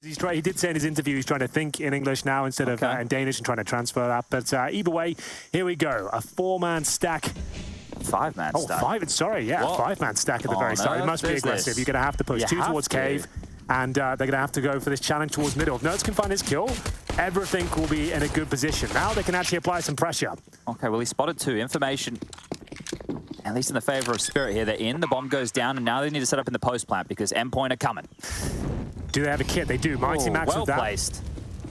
He did say in his interview he's trying to think in English now instead of in Danish and trying to transfer that. But either way, here we go. A 4-man stack. 5-man stack? Sorry, yeah, a 5-man stack at the very start. It must be aggressive. You're going to have to push 2 towards cave. And they're going to have to go for this challenge towards middle. If Nerds can find his kill, everything will be in a good position. Now they can actually apply some pressure. Okay, well, he spotted 2. Information, at least in the favor of Spirit here. They're in, the bomb goes down, and now they need to set up in the post plant because Endpoint are coming. Do they have a kit? They do. Mighty Max well with that. placed.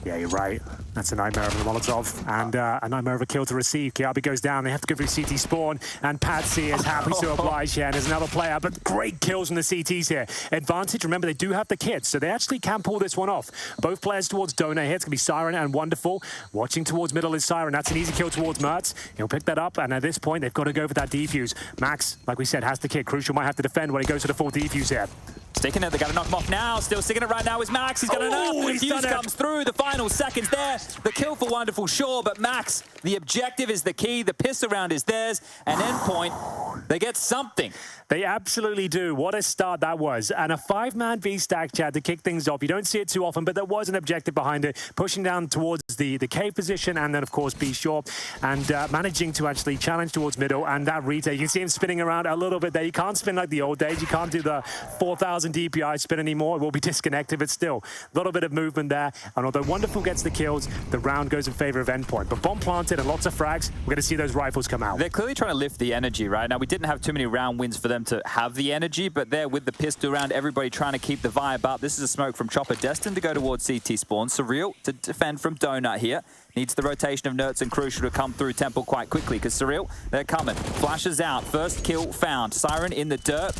Yeah, you're right. That's a nightmare of a Molotov and a nightmare of a kill to receive. Kiabi goes down. They have to go through CT spawn, and Patsy is happy to oblige here. And there's another player, but great kills from the CTs here. Advantage, remember, they do have the kits, so they actually can pull this one off. Both players towards Donut here. It's going to be Siren and Wonderful. Watching towards middle is Siren. That's an easy kill towards Mertz. He'll pick that up, and at this point, they've got to go for that defuse. Max, like we said, has the kit. Crucial might have to defend when he goes for the full defuse here. Sticking it, they got to knock him off now. Still sticking it right now is Max. He's got enough. The defuse comes through. The final seconds there. The kill for Wonderful, sure, but Max, the objective is the key. The piss around is theirs. And Endpoint, they get something. They absolutely do. What a start that was. And a 5-man V-stack, Chad, to kick things off. You don't see it too often, but there was an objective behind it. Pushing down towards the cave position and then, of course, be sure. And managing to actually challenge towards middle. And that retake, you can see him spinning around a little bit there. You can't spin like the old days. You can't do the 4,000 DPI spin anymore. It will be disconnected, but still, a little bit of movement there. And although Wonderful gets the kills, the round goes in favor of Endpoint. But bomb planted and lots of frags, we're going to see those rifles come out. They're clearly trying to lift the energy, right? Now, we didn't have too many round wins for them to have the energy, but there with the pistol round, everybody trying to keep the vibe up. This is a smoke from Chopper, destined to go towards CT spawn. Surreal to defend from Donut here. Needs the rotation of Nerds and Crucial to come through Temple quite quickly, because Surreal, they're coming. Flashes out, first kill found. Siren in the dirt.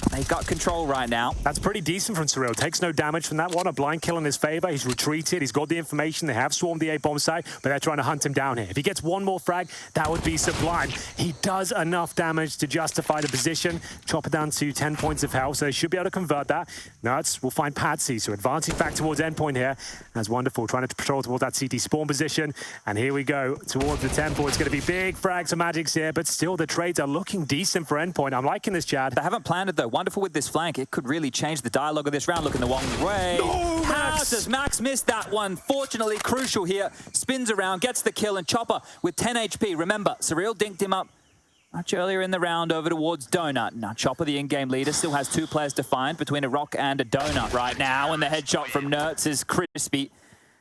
They got control right now. That's pretty decent from Surreal. Takes no damage from that one. A blind kill in his favor. He's retreated. He's got the information. They have swarmed the A-bomb site, but they're trying to hunt him down here. If he gets one more frag, that would be sublime. He does enough damage to justify the position. Chop it down to 10 points of health, so they should be able to convert that. Nuts will find Patsy, so advancing back towards Endpoint here. That's Wonderful, trying to patrol towards that CT spawn position. And here we go towards the Temple. It's going to be big frags and magics here, but still the trades are looking decent for Endpoint. I'm liking this, Chad. They haven't planned it, though. Wonderful with this flank. It could really change the dialogue of this round. Looking the wrong way. No, How does Max miss that one? Fortunately, Crucial here. Spins around, gets the kill, and Chopper with 10 HP. Remember, Surreal dinked him up much earlier in the round over towards Donut. Now, Chopper, the in-game leader, still has 2 players defined between a Rock and a Donut right now, and the headshot from Nertz is crispy.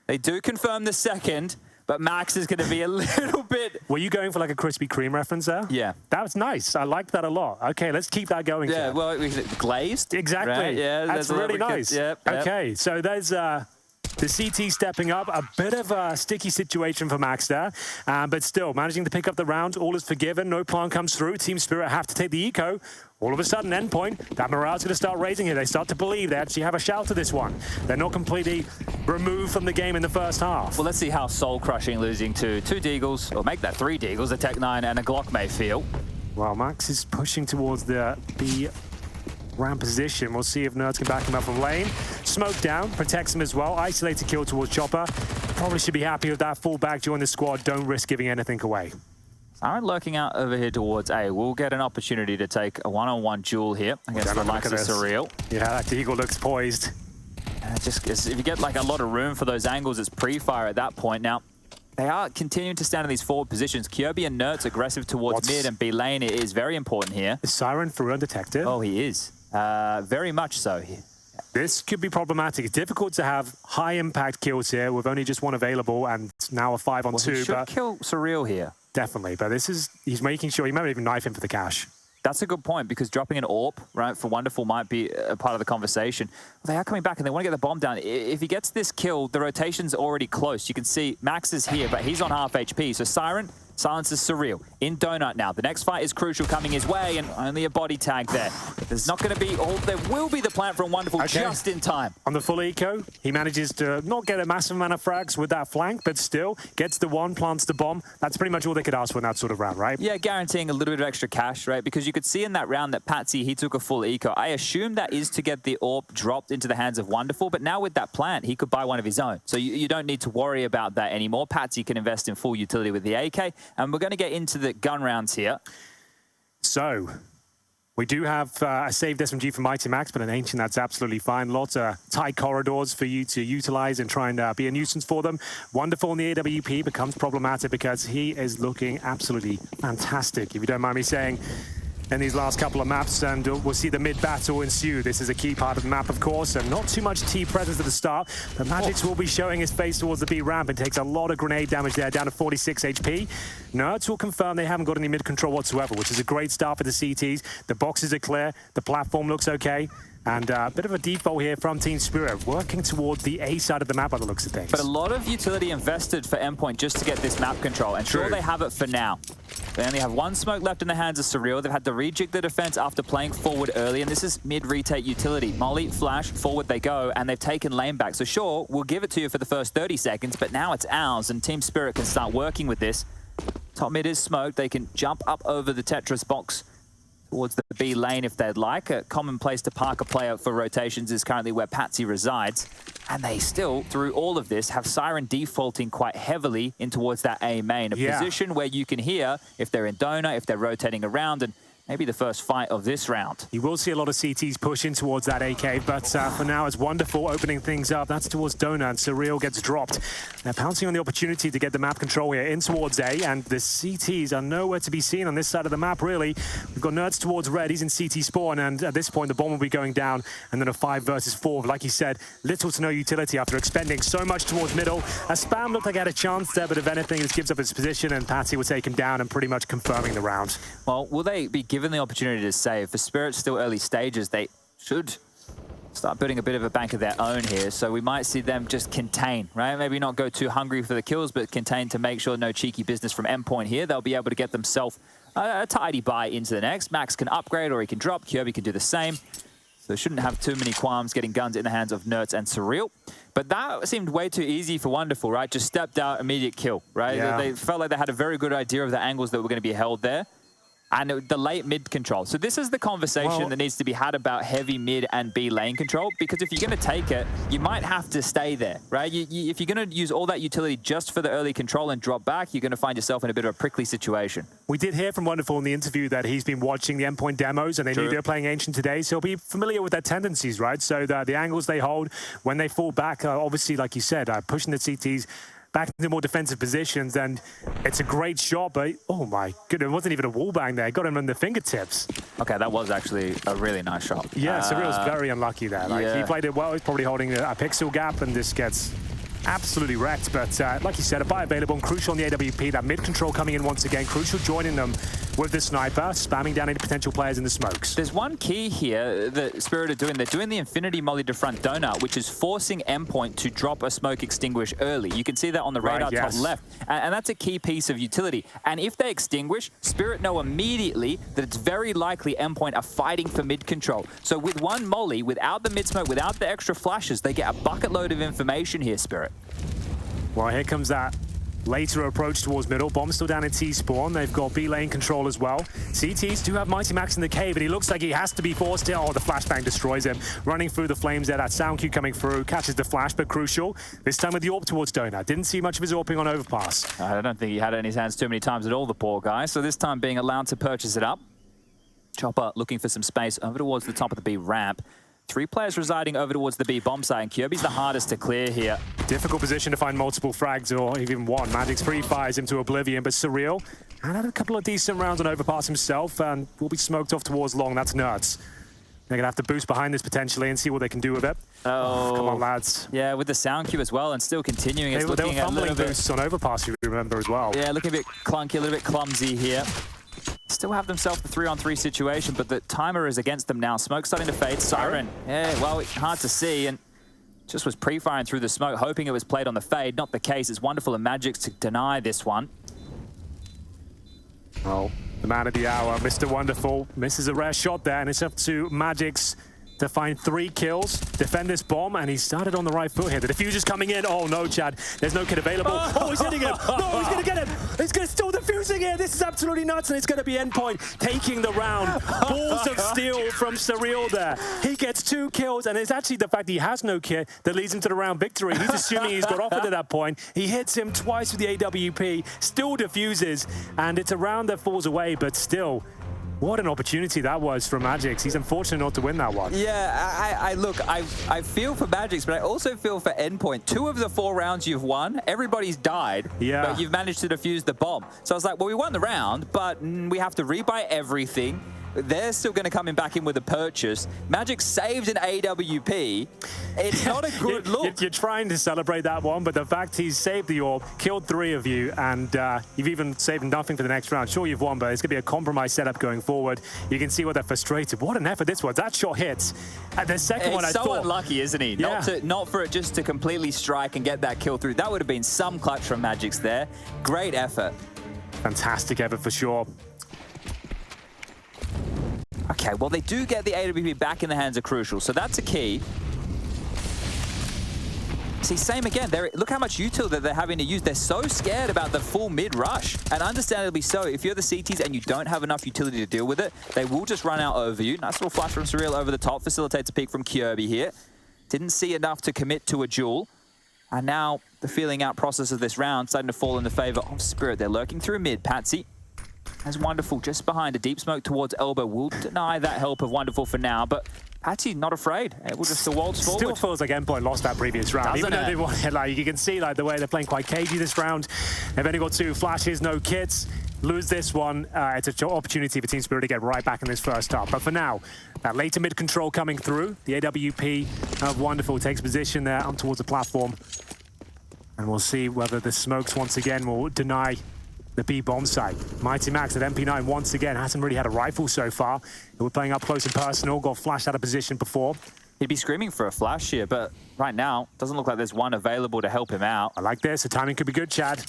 They do confirm the second, but Max is going to be a little bit... Were you going for like a Krispy Kreme reference there? Yeah. That was nice. I liked that a lot. Okay, let's keep that going. Yeah, Chad. well, glazed? Exactly. Right? Yeah, that's really nice. Yep. Okay, so there's... the CT stepping up, a bit of a sticky situation for Max there, but still managing to pick up the round. All is forgiven, no plan comes through. Team Spirit have to take the eco. All of a sudden, Endpoint, that morale's going to start raising here. They start to believe they actually have a shout to this one. They're not completely removed from the game in the first half. Well, let's see how soul-crushing losing to 2 Deagles, or make that 3 Deagles, a Tech 9 and a Glock may feel. Well, Max is pushing towards the round position. We'll see if Nerds can back him up from lane. Smoke down, protects him as well. Isolated kill towards Chopper. Probably should be happy with that. Fall back, join the squad. Don't risk giving anything away. Siren lurking out over here towards A. We'll get an opportunity to take a one-on-one duel here against the likes of Surreal. Yeah, that Deagle looks poised. Just if you get like a lot of room for those angles, it's pre-fire at that point. Now, they are continuing to stand in these forward positions. Kirby and Nertz aggressive towards mid, and B lane is very important here. Is Siren through undetected? Oh, he is. Very much so. This could be problematic. It's difficult to have high-impact kills here with only just one available, and now a 5-on-2. He should kill Surreal here. Definitely, but he's making sure he might even knife him for the cash. That's a good point, because dropping an AWP, right, for Wonderful might be a part of the conversation. They are coming back, and they want to get the bomb down. If he gets this kill, the rotation's already close. You can see Max is here, but he's on half HP. So Siren silences Surreal. In Donut now. The next fight is Crucial coming his way, and only a body tag there. There's not going to be... there will be the plant from Wonderful just in time. On the full eco, he manages to not get a massive amount of frags with that flank, but still gets the one, plants the bomb. That's pretty much all they could ask for in that sort of round, right? Yeah, guaranteeing a little bit of extra cash, right? Because you could see in that round that Patsy, he took a full eco. I assume that is to get the AWP dropped into the hands of Wonderful, but now with that plant, he could buy one of his own. So you don't need to worry about that anymore. Patsy can invest in full utility with the AK, and we're going to get into the gun rounds here. So, We do have a saved SMG from Mighty Max, but an Ancient, that's absolutely fine. Lots of tight corridors for you to utilize and try and be a nuisance for them. Wonderful in the AWP, becomes problematic because he is looking absolutely fantastic, if you don't mind me saying, in these last couple of maps, and we'll see the mid-battle ensue. This is a key part of the map, of course, and not too much T presence at the start, but Magix will be showing his face towards the B ramp and takes a lot of grenade damage there, down to 46 HP. Nerds will confirm they haven't got any mid-control whatsoever, which is a great start for the CTs. The boxes are clear, the platform looks okay, and a bit of a default here from Team Spirit, working towards the A side of the map by the looks of things. But a lot of utility invested for Endpoint just to get this map control, and sure, they have it for now. They only have one smoke left in the hands of Surreal. They've had to rejig the defense after playing forward early, and this is mid-retake utility. Molly, flash, forward they go, and they've taken lane back. So sure, we'll give it to you for the first 30 seconds, but now it's ours, and Team Spirit can start working with this. Top mid is smoked. They can jump up over the Tetris box towards the B lane if they'd like. A common place to park a player for rotations is currently where Patsy resides. And they still, through all of this, have Siren defaulting quite heavily in towards that A main. A position where you can hear if they're in donut, if they're rotating around, and maybe the first fight of this round. You will see a lot of CTs pushing towards that AK, but for now it's wonderful opening things up. That's towards Donut, and Surreal gets dropped. They're pouncing on the opportunity to get the map control here in towards A, and the CTs are nowhere to be seen on this side of the map, really. We've got Nerds towards red, he's in CT spawn, and at this point the bomb will be going down, and then a 5 versus 4. Like you said, little to no utility after expending so much towards middle. A Spam looked like he had a chance there, but if anything, this gives up his position, and Patsy will take him down and pretty much confirming the round. Well, will they be given the opportunity to save? For Spirit, still early stages, they should start building a bit of a bank of their own here. So we might see them just contain, right? Maybe not go too hungry for the kills, but contain to make sure no cheeky business from Endpoint here. They'll be able to get themselves a tidy buy into the next. Max can upgrade or he can drop. Kirby can do the same. So they shouldn't have too many qualms getting guns in the hands of Nerds and Surreal. But that seemed way too easy for Wonderful, right? Just stepped out, immediate kill, right? Yeah. They felt like they had a very good idea of the angles that were going to be held there. And the late mid control. So this is the conversation that needs to be had about heavy mid and B lane control, because if you're going to take it, you might have to stay there, right? If you're going to use all that utility just for the early control and drop back, you're going to find yourself in a bit of a prickly situation. We did hear from Wonderful in the interview that he's been watching the Endpoint demos, and they knew they were playing Ancient today, so he'll be familiar with their tendencies, right? So the angles they hold when they fall back, obviously, like you said, pushing the CTs back into more defensive positions, and it's a great shot, but oh my goodness, it wasn't even a wall bang there. Got him on the fingertips. Okay, that was actually a really nice shot. Yeah, Surreal's very unlucky there. Like, he played it well. He's probably holding a pixel gap, and this gets absolutely wrecked. But like you said, a buy available and crucial on the AWP. That mid control coming in once again. Crucial joining them with the sniper, spamming down any potential players in the smokes. There's one key here that Spirit are doing. They're doing the Infinity Molly to front donut, which is forcing Endpoint to drop a smoke extinguish early. You can see that on the radar top left. And that's a key piece of utility. And if they extinguish, Spirit know immediately that it's very likely Endpoint are fighting for mid control. So with one Molly, without the mid smoke, without the extra flashes, they get a bucket load of information here, Spirit. Well, here comes that later approach towards middle. Bomb still down in T-spawn. They've got B lane control as well. CTs do have Mighty Max in the cave, and he looks like he has to be forced to. Oh, the flashbang destroys him. Running through the flames there. That sound cue coming through. Catches the flash, but crucial. This time with the AWP towards Donut. Didn't see much of his AWPing on overpass. I don't think he had it in his hands too many times at all, the poor guy. So this time being allowed to purchase it up. Chopper looking for some space over towards the top of the B ramp. 3 players residing over towards the B bomb site, and Kirby's the hardest to clear here. Difficult position to find multiple frags, or even one. Magix pre-fires him to oblivion, but Surreal had a couple of decent rounds on overpass himself, and will be smoked off towards long. That's Nerds. They're going to have to boost behind this potentially and see what they can do with it. Oh, come on, lads. Yeah, with the sound cue as well, and still continuing. They were fumbling boosts on overpass, you remember, as well. Yeah, looking a bit clunky, a little bit clumsy here. Still have themselves the 3-on-3 situation, but the timer is against them now. Smoke starting to fade. Siren, yeah, well, hard to see, and just was pre-firing through the smoke, hoping it was played on the fade. Not the case. It's Wonderful and Magix to deny this one. Oh, the man of the hour, Mr. Wonderful, misses a rare shot there, and it's up to Magix to find 3 kills, defend this bomb, and he started on the right foot here. The diffuser's coming in. Oh no, Chad, there's no kid available. Oh, he's hitting him. No, he's gonna get him. He's gonna still defusing here. This is absolutely nuts, and it's gonna be Endpoint taking the round. Balls of steel from Surreal there. He gets 2 kills, and it's actually the fact that he has no kit that leads him to the round victory. He's assuming he's got offered at that point. He hits him twice with the AWP, still defuses, and it's a round that falls away, but still, What an opportunity that was for Magix. He's unfortunate not to win that one. Yeah, look, I feel for Magix, but I also feel for Endpoint. 2 of the 4 rounds you've won, everybody's died, but you've managed to defuse the bomb. So I was like, well, we won the round, but we have to rebuy everything. They're still going to come back in with a purchase. Magix saved an AWP. It's not a good look. You're trying to celebrate that one, but the fact he's saved the orb, killed 3 of you, and you've even saved nothing for the next round. Sure, you've won, but it's going to be a compromised setup going forward. You can see where they're frustrated. What an effort this was. That shot hits. And the second one, I thought... It's so unlucky, isn't he? Not for it just to completely strike and get that kill through. That would have been some clutch from Magix there. Great effort. Fantastic effort for sure. Okay, well, they do get the AWP back in the hands of Crucial, so that's a key. See, same again. Look how much util that they're having to use. They're so scared about the full mid-rush, and understandably so. If you're the CTs and you don't have enough utility to deal with it, they will just run out over you. Nice little flash from Surreal over the top. Facilitates a peek from Kirby here. Didn't see enough to commit to a duel. And now the feeling out process of this round starting to fall in the favor of Spirit. They're lurking through mid. Patsy. That's Wonderful just behind a deep smoke towards Elbow. Will deny that help of Wonderful for now, but Patsy not afraid. Able just to waltz forward. Still feels like Endpoint lost that previous round. Even though they won, like, you can see like the way they're playing quite cagey this round. They've only got 2 flashes, no kits. Lose this one, it's an opportunity for Team Spirit to get right back in this first half. But for now, that later mid control coming through. The AWP of Wonderful takes position there up towards the platform. And we'll see whether the smokes once again will deny the B bomb site. Mighty Max at MP9 once again hasn't really had a rifle so far. We're playing up close and personal, got flashed out of position before. He'd be screaming for a flash here, but right now, doesn't look like there's one available to help him out. I like this, the timing could be good, Chad.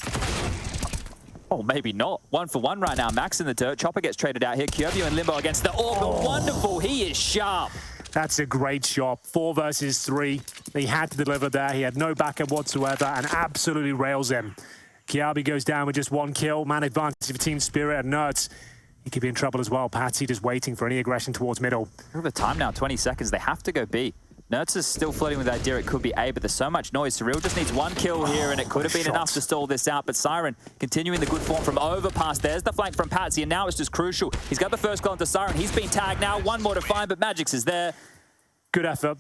Oh, maybe not. 1 for 1 right now. Max in the dirt. Chopper gets traded out here. Curbio in limbo against the orb. Oh. Wonderful, he is sharp. That's a great shot. 4 versus 3. He had to deliver there. He had no backup whatsoever and absolutely rails him. Kiabi goes down with just 1 kill. Man advantage for Team Spirit, and Nerds, he could be in trouble as well. Patsy just waiting for any aggression towards middle. Over time now, 20 seconds. They have to go B. Nerds is still floating with the idea it could be A, but there's so much noise. Surreal just needs 1 kill here, and it could have been enough to stall this out. But Siren continuing the good form from overpass. There's the flank from Patsy, and now it's just Crucial. He's got the first call into Siren. He's been tagged now. 1 more to find, but Magix is there. Good effort.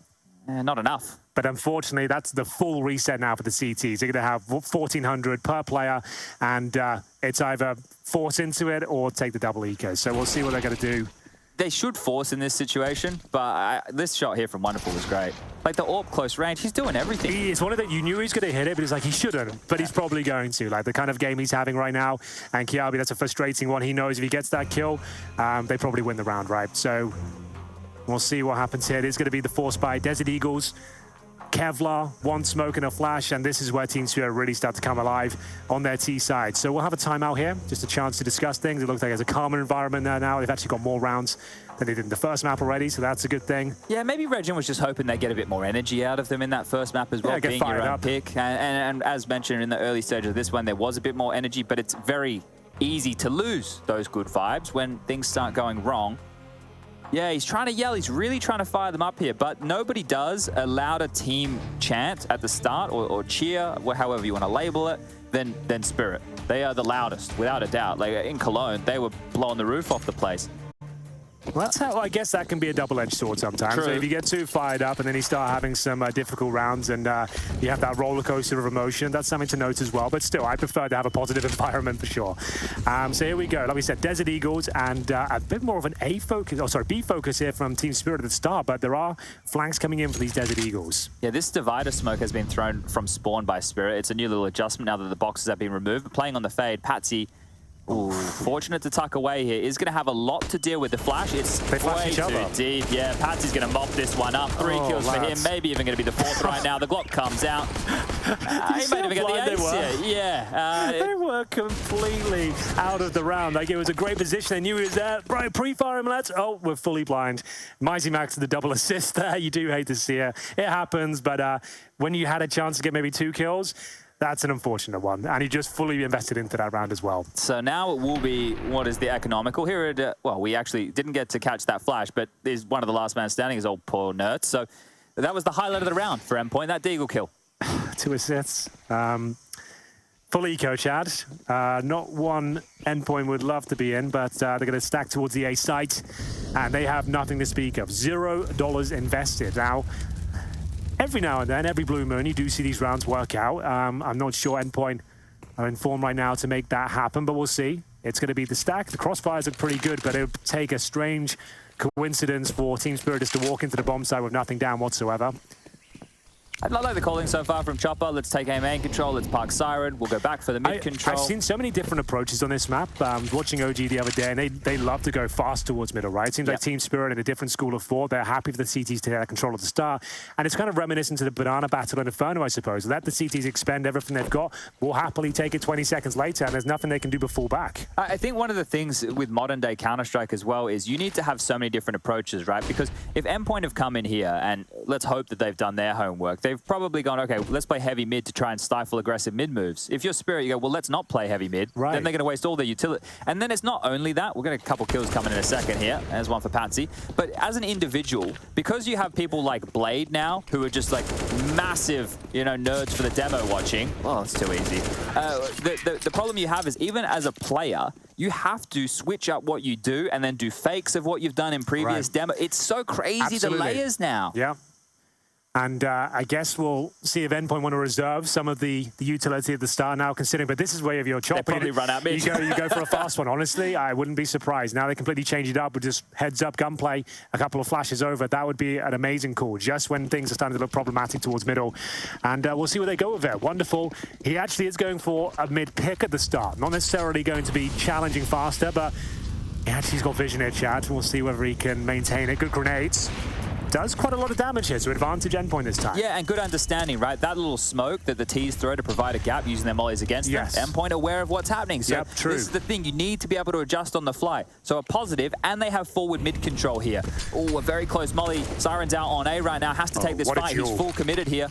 Not enough. But unfortunately, that's the full reset now for the CTs. They're going to have 1,400 per player, and it's either force into it or take the double eco. So we'll see what they're going to do. They should force in this situation, but this shot here from Wonderful was great. Like the AWP close range, he's doing everything. It's one of the, you knew he was going to hit it, but it's like he shouldn't, but he's probably going to. Like the kind of game he's having right now. And Kiabi, that's a frustrating one. He knows if he gets that kill, they probably win the round, right? So we'll see what happens here. It is going to be the force by Desert Eagles. Kevlar, 1 smoke and a flash, and this is where Team Spirit really start to come alive on their T side. So we'll have a timeout here, just a chance to discuss things. It looks like there's a calmer environment there now. They've actually got more rounds than they did in the first map already, so that's a good thing. Yeah, maybe Regin was just hoping they'd get a bit more energy out of them in that first map as well, being your own pick. And as mentioned in the early stage of this one, there was a bit more energy, but it's very easy to lose those good vibes when things start going wrong. Yeah, he's trying to yell. He's really trying to fire them up here, but nobody does a louder team chant at the start or cheer, however you want to label it, than Spirit. They are the loudest, without a doubt. Like in Cologne, they were blowing the roof off the place. Well, that's how, I guess that can be a double-edged sword sometimes. True. So if you get too fired up and then you start having some difficult rounds and you have that roller coaster of emotion, that's something to note as well. But still, I prefer to have a positive environment for sure. So here we go. Like we said, Desert Eagles and a bit more of an B focus here from Team Spirit at the start, but there are flanks coming in for these Desert Eagles. Yeah, this divider smoke has been thrown from spawn by Spirit. It's a new little adjustment now that the boxes have been removed. But playing on the fade, Patsy, ooh, fortunate to tuck away here. Is going to have a lot to deal with the flash. It's way too deep. Yeah, Patsy's going to mop this one up. 3 kills for him. Maybe even going to be the 4th right now. The Glock comes out. He might even get the ace here. Yeah. They were completely out of the round. Like, it was a great position. They knew he was there. Bro, pre-fire him, lads. Oh, we're fully blind. Mighty Max with the double assist there. You do hate to see it. It happens, but when you had a chance to get maybe 2 kills, that's an unfortunate one, and he just fully invested into that round as well. So now it will be, what is the economical? Here at, well, we actually didn't get to catch that flash, but is one of the last man standing is old poor Nerds. So that was the highlight of the round for Endpoint, that Deagle kill. 2 assists. Full eco, Chad. Not one endpoint would love to be in, but they're going to stack towards the A site, and they have nothing to speak of. $0 invested. Now, every now and then, every blue moon, you do see these rounds work out. I'm not sure endpoint are in form right now to make that happen, but we'll see. It's going to be the stack. The crossfires are pretty good, but it would take a strange coincidence for Team Spirit just to walk into the bomb site with nothing down whatsoever. I like the calling so far from Chopper. Let's take A main control. Let's park Siren. We'll go back for the mid control. I've seen so many different approaches on this map. I was watching OG the other day, and they love to go fast towards middle, right? It seems like Team Spirit in a different school of thought. They're happy for the CTs to take control of the start. And it's kind of reminiscent to the banana battle in Inferno, I suppose. Let the CTs expend everything they've got. We'll happily take it 20 seconds later, and there's nothing they can do but fall back. I think one of the things with modern-day Counter-Strike as well is you need to have so many different approaches, right? Because if Endpoint have come in here, and let's hope that they've done their homework, they've probably gone, okay, let's play heavy mid to try and stifle aggressive mid moves. If you're Spirit, you go, well, let's not play heavy mid. Right. Then they're going to waste all their utility. And then it's not only that. We're going to a couple kills coming in a second here. There's one for Patsy. But as an individual, because you have people like Blade now, who are just like massive, you know, nerds for the demo watching. Oh, it's too easy. The problem you have is even as a player, you have to switch up what you do and then do fakes of what you've done in previous demo. It's so crazy, the layers now. Yeah. And I guess we'll see if Endpoint want to reserve some of the utility at the start now, considering, but this is where if you're chopping, they probably run out mid. You go for a fast one. Honestly, I wouldn't be surprised. Now they completely change it up with just heads-up gunplay, a couple of flashes over. That would be an amazing call, just when things are starting to look problematic towards middle. And we'll see where they go with it. Wonderful. He actually is going for a mid-pick at the start. Not necessarily going to be challenging faster, but he actually's got vision here, Chad. We'll see whether he can maintain it. Good grenades. Does quite a lot of damage here, so advantage Endpoint this time. Yeah, and good understanding, right? That little smoke that the T's throw to provide a gap using their mollies against them. Endpoint aware of what's happening. So true. This is the thing, you need to be able to adjust on the fly. So a positive, and they have forward mid control here. Oh, a very close molly. Siren's out on A right now, has to take this fight. He's full committed here.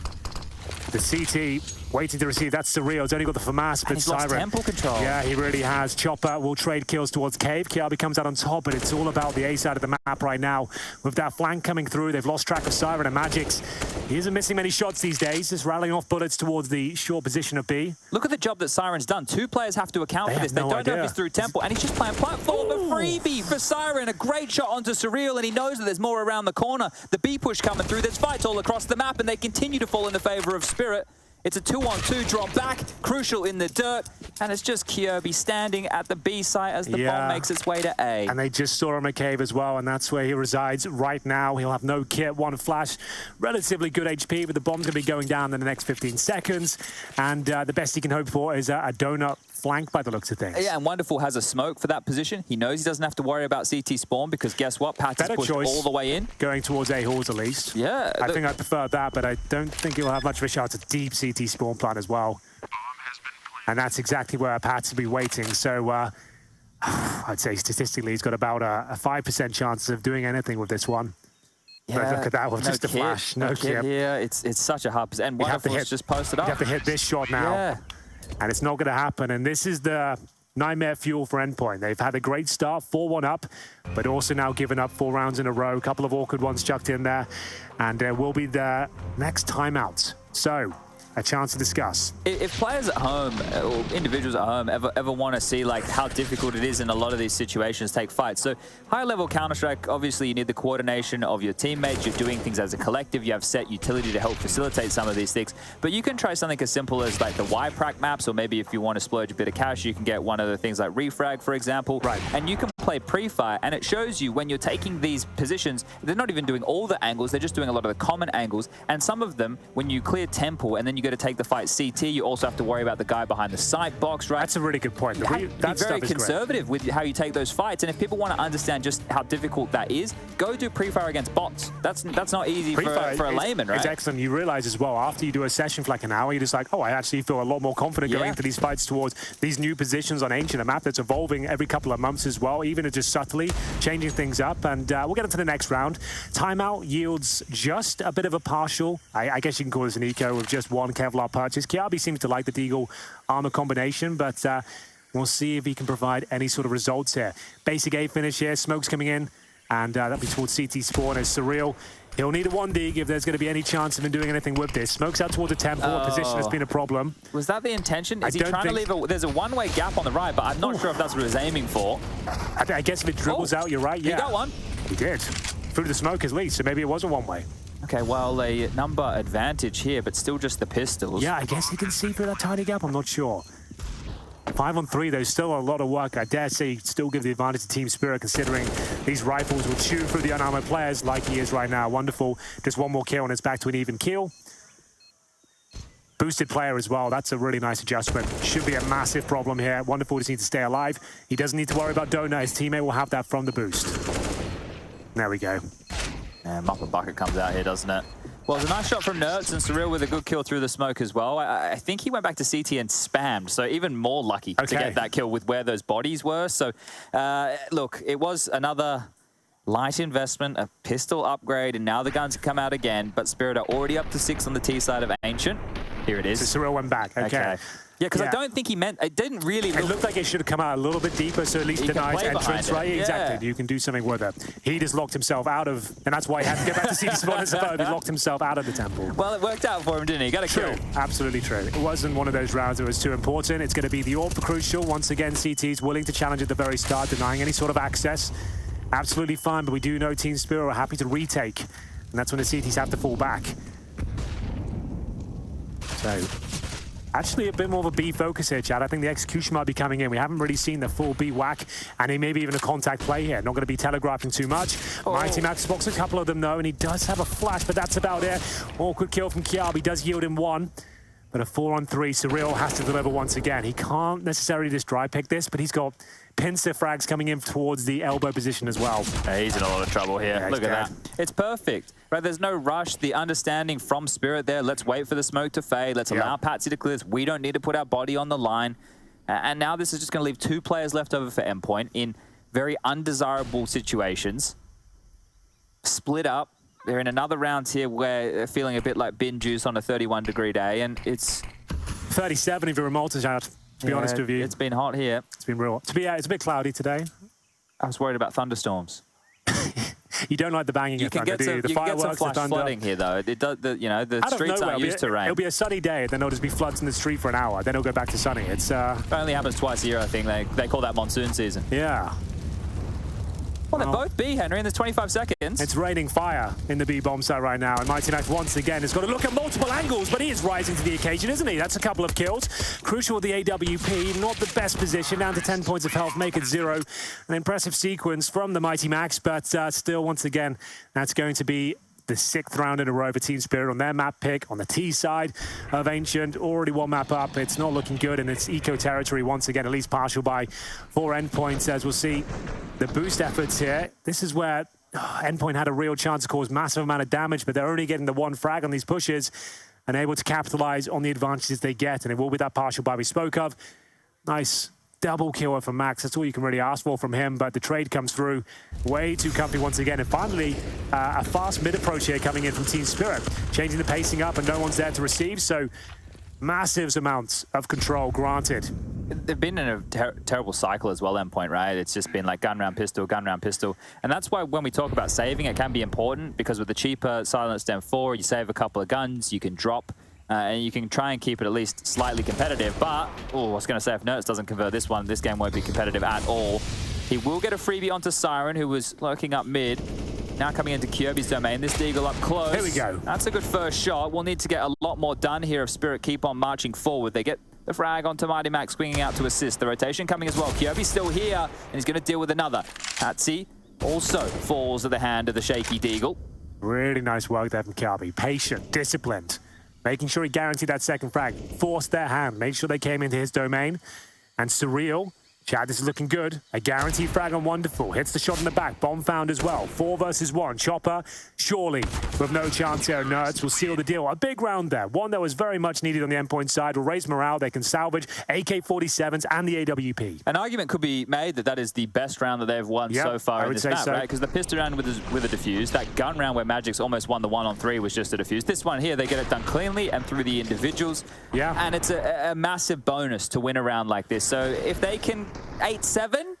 The CT waiting to receive. That's surreal. He's only got the FAMAS, but he's lost temple control. Yeah, he really has. Chopper will trade kills towards Cave. Kiabi comes out on top, but it's all about the A side of the map right now. With that flank coming through, they've lost track of Siren and Magix. He isn't missing many shots these days, just rallying off bullets towards the short position of B. Look at the job that Siren's done. Two players have to account for this. They don't know if it's through temple, and he's just playing platform. A freebie for Siren. A great shot onto Surreal, and he knows that there's more around the corner. The B push coming through. There's fights all across the map, and they continue to fall in the favor of Spirit. It's a 2-on-2 drop back, crucial in the dirt, and it's just Kirby standing at the B site as the bomb makes its way to A. And they just saw him at Cave as well, and that's where he resides right now. He'll have no kit, one flash, relatively good HP, but the bomb's going to be going down in the next 15 seconds, and the best he can hope for is a donut flank by the looks of things. Yeah, and Wonderful has a smoke for that position. He knows he doesn't have to worry about CT spawn because guess what? Pat is pushed all the way in. Going towards A halls at least. Yeah. I think I prefer that, but I don't think he'll have much of a shot at deep CT spawn plan as well. And that's exactly where Pat will be waiting. So I'd say statistically he's got about a 5% chance of doing anything with this one. Yeah, but look at that one, just a flash. No kit. Yeah, it's such a hard percent. Wonderful's just posted up. You have to hit this shot now. Yeah. And it's not going to happen. And this is the nightmare fuel for Endpoint. They've had a great start, 4-1 up, but also now given up 4 rounds in a row. A couple of awkward ones chucked in there. And there will be the next timeout. So, a chance to discuss. If players at home or individuals at home ever want to see like how difficult it is in a lot of these situations take fights. So higher level Counter-Strike, obviously you need the coordination of your teammates. You're doing things as a collective. You have set utility to help facilitate some of these things. But you can try something as simple as like the Y-Prac maps, or maybe if you want to splurge a bit of cash, you can get one of the things like Refrag, for example. Right. And you can play pre-fire, and it shows you when you're taking these positions, they're not even doing all the angles, they're just doing a lot of the common angles. And some of them, when you clear temple and then you go to take the fight CT, you also have to worry about the guy behind the side box, right? That's a really good point. You have to be very conservative with how you take those fights. And if people want to understand just how difficult that is, go do pre-fire against bots. That's not easy for a layman, right? It's excellent. You realize as well, after you do a session for like an hour, you're just like, oh, I actually feel a lot more confident going into these fights towards these new positions on Ancient, a map that's evolving every couple of months as well, even if just subtly changing things up. And we'll get into the next round. Timeout yields just a bit of a partial, I guess you can call this an eco, with just one Kevlar purchase. Kiabi seems to like the Deagle armor combination, but we'll see if he can provide any sort of results here. Basic A finish here, smoke's coming in. And that'll be towards CT spawn as Surreal. He'll need a 1D if there's going to be any chance of him doing anything with this. Smokes out towards the temple. Position has been a problem. Was that the intention? Is he trying to leave a... There's a one-way gap on the right, but I'm not sure if that's what he was aiming for. I guess if it dribbles out, you're right. Yeah. He got one. He did. Through the smoke at least, so maybe it was a one-way. Okay, well, a number advantage here, but still just the pistols. Yeah, I guess he can see through that tiny gap. I'm not sure. 5 on 3, though, still a lot of work. I dare say still give the advantage to Team Spirit, considering these rifles will chew through the unarmored players like he is right now. Wonderful. Just one more kill, and it's back to an even kill. Boosted player as well. That's a really nice adjustment. Should be a massive problem here. Wonderful just needs to stay alive. He doesn't need to worry about Donut. His teammate will have that from the boost. There we go. And MAPA bucket comes out here, doesn't it? Well, it's a nice shot from Nerds, and Surreal with a good kill through the smoke as well. I think he went back to CT and spammed, so even more lucky to get that kill with where those bodies were. So, look, it was another light investment, a pistol upgrade, and now the guns come out again, but Spirit are already up to 6 on the T side of Ancient. Here it is. So Surreal went back, okay. Yeah, because I don't think he meant... It didn't really look... It looked like it should have come out a little bit deeper, so at least denies entrance, right? Yeah. Exactly. You can do something with it. He just locked himself out of... And that's why he had to get back to CT spawn as a He locked himself out of the temple. Well, it worked out for him, didn't he? Got a kill. Absolutely true. It wasn't one of those rounds that was too important. It's going to be the AWP for Crucial. Once again, CT's willing to challenge at the very start, denying any sort of access. Absolutely fine, but we do know Team Spirit are happy to retake. And that's when the CTs have to fall back. So... Actually, a bit more of a B focus here, Chad. I think the execution might be coming in. We haven't really seen the full B whack, and he maybe even a contact play here. Not going to be telegraphing too much. Mighty Max spots a couple of them, though, and he does have a flash, but that's about it. Awkward kill from Kiabi does yield him 1. But a 4 on 3, Surreal has to deliver once again. He can't necessarily just dry pick this, but he's got pincer frags coming in towards the elbow position as well. He's in a lot of trouble here. Yeah, look at that. It's perfect. Right, there's no rush. The understanding from Spirit there. Let's wait for the smoke to fade. Let's allow Patsy to clear this. We don't need to put our body on the line. And now this is just going to leave 2 players left over for Endpoint in very undesirable situations. Split up. They're in another round here where they're feeling a bit like bin juice on a 31-degree day, and it's 37 if you're a multi-shot, to be honest with you. It's been hot here. It's been real. It's a bit cloudy today. I was worried about thunderstorms. You don't like the banging of thunder, do you? The fireworks, get some flash flooding here, though. It does, you know, the streets aren't used to rain. It'll be a sunny day, then there'll just be floods in the street for an hour. Then it'll go back to sunny. It's it only happens twice a year, I think. They call that monsoon season. Yeah. Well, they're both B, Henry, in the 25 seconds. It's raining fire in the B bomb site right now, and Mighty Max once again has got to look at multiple angles, but he is rising to the occasion, isn't he? That's a couple of kills. Crucial with the AWP, not the best position, down to 10 points of health, make it 0. An impressive sequence from the Mighty Max, but still, once again, that's going to be the 6th round in a row for Team Spirit on their map pick. On the T side of Ancient, already 1 map up. It's not looking good, and it's eco territory once again, at least partial by 4 endpoints, as we'll see the boost efforts here. This is where Endpoint had a real chance to cause massive amount of damage, but they're only getting the 1 frag on these pushes and able to capitalize on the advantages they get, and it will be that partial buy we spoke of. Nice double killer from Max. That's all you can really ask for from him, but the trade comes through way too comfy once again. And finally, a fast mid approach here coming in from Team Spirit, changing the pacing up, and no one's there to receive, so massive amounts of control granted. They've been in a terrible cycle as well, Endpoint, right? It's just been like gun round pistol, and that's why when we talk about saving, it can be important, because with the cheaper silenced M4, you save a couple of guns, you can drop, and you can try and keep it at least slightly competitive. But, I was going to say, if Nerds doesn't convert this one, this game won't be competitive at all. He will get a freebie onto Siren, who was lurking up mid. Now coming into Kirby's domain, this Deagle up close. Here we go. That's a good first shot. We'll need to get a lot more done here if Spirit keep on marching forward. They get the frag onto Mighty Max, swinging out to assist. The rotation coming as well. Kirby's still here, and he's going to deal with another. Patsy also falls at the hand of the shaky Deagle. Really nice work there from Kirby. Patient, disciplined. Making sure he guaranteed that second frag. Forced their hand. Made sure they came into his domain. And Surreal, Chad, this is looking good. A guaranteed frag on Wonderful. Hits the shot in the back. Bomb found as well. 4 versus 1. Chopper, surely, with no chance here. Nerds will seal the deal. A big round there. One that was very much needed on the Endpoint side. Will raise morale. They can salvage AK-47s and the AWP. An argument could be made that that is the best round that they've won so far in this map, right? Because the pistol round with a defuse, that gun round where Magic's almost won the 1-on-3 was just a defuse. This one here, they get it done cleanly and through the individuals. Yeah. And it's a massive bonus to win a round like this. So if they can 8-7,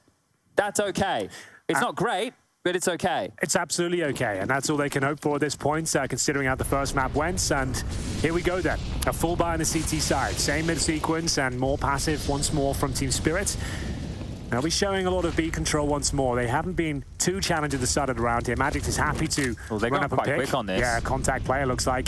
that's okay. It's not great, But it's okay. It's absolutely okay, and that's all they can hope for at this point, considering how the first map went. And here we go then. A full buy on the CT side. Same mid-sequence and more passive once more from Team Spirit. They'll be showing a lot of B control once more. They haven't been too challenged at the start of the round here. Magic is happy to run up and pick. Quick on this. Yeah, contact player looks like.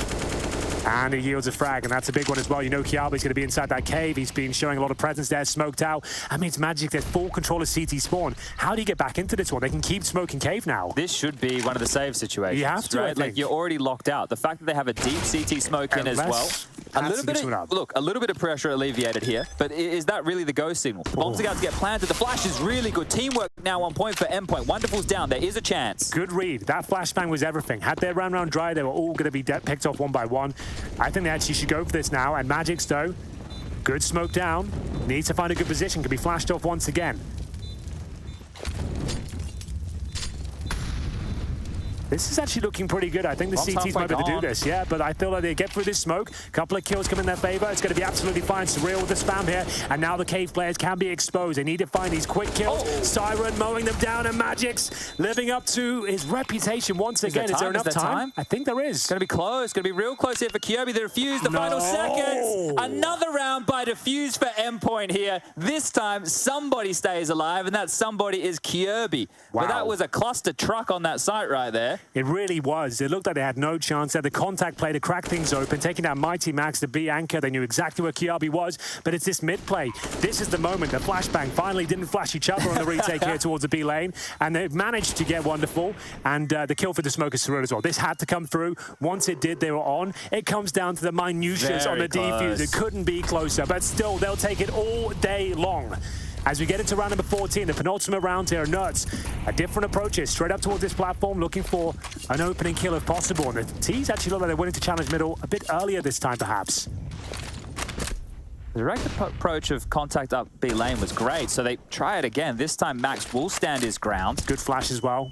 And he yields a frag, and that's a big one as well. You know Kiabi's going to be inside that cave. He's been showing a lot of presence there, smoked out. That means Magic, there's full control of CT spawn. How do you get back into this one? They can keep smoking cave now. This should be one of the save situations. You have to, right? Like, you're already locked out. The fact that they have a deep CT smoke in as well. A little bit of pressure alleviated here, but is that really the go signal? The bombs are about to get planted. The flash is really good. Teamwork now on point for Endpoint. Wonderful's down. There is a chance. Good read. That flashbang was everything. Had they ran around dry, they were all going to be picked off one by one. I think they actually should go for this now. And Magic's, though, good smoke down. Needs to find a good position. Could be flashed off once again. This is actually looking pretty good. I think the CT's might be able to do this, yeah, but I feel like they get through this smoke. A couple of kills come in their favor. It's going to be absolutely fine. Surreal with the spam here, and now the cave players can be exposed. They need to find these quick kills. Siren mowing them down, and Magic's living up to his reputation once again. Is there enough time? I think there is. It's going to be close. It's going to be real close here for Kyobi. The defuse, the final seconds. Another round by defuse for Endpoint here. This time, somebody stays alive, and that somebody is Kyobi. Wow. But that was a cluster truck on that site right there. It really was. It looked like they had no chance. They had the contact play to crack things open, taking out Mighty Max to be anchor. They knew exactly where Kiabi was, but it's this mid play. This is the moment. The flashbang finally didn't flash each other on the retake here towards the B lane, and they've managed to get Wonderful, and the kill for the smoke is surreal as well. This had to come through. Once it did, they were on. It comes down to the minutiae on the defuse. It couldn't be closer, but still, they'll take it all day long. As we get into round number 14, the penultimate round here, Nuts, a different approaches straight up towards this platform, looking for an opening kill if possible. And the T's actually look like they're willing to challenge middle a bit earlier this time, perhaps. The direct approach of contact up B lane was great, so they try it again. This time, Max will stand his ground. Good flash as well.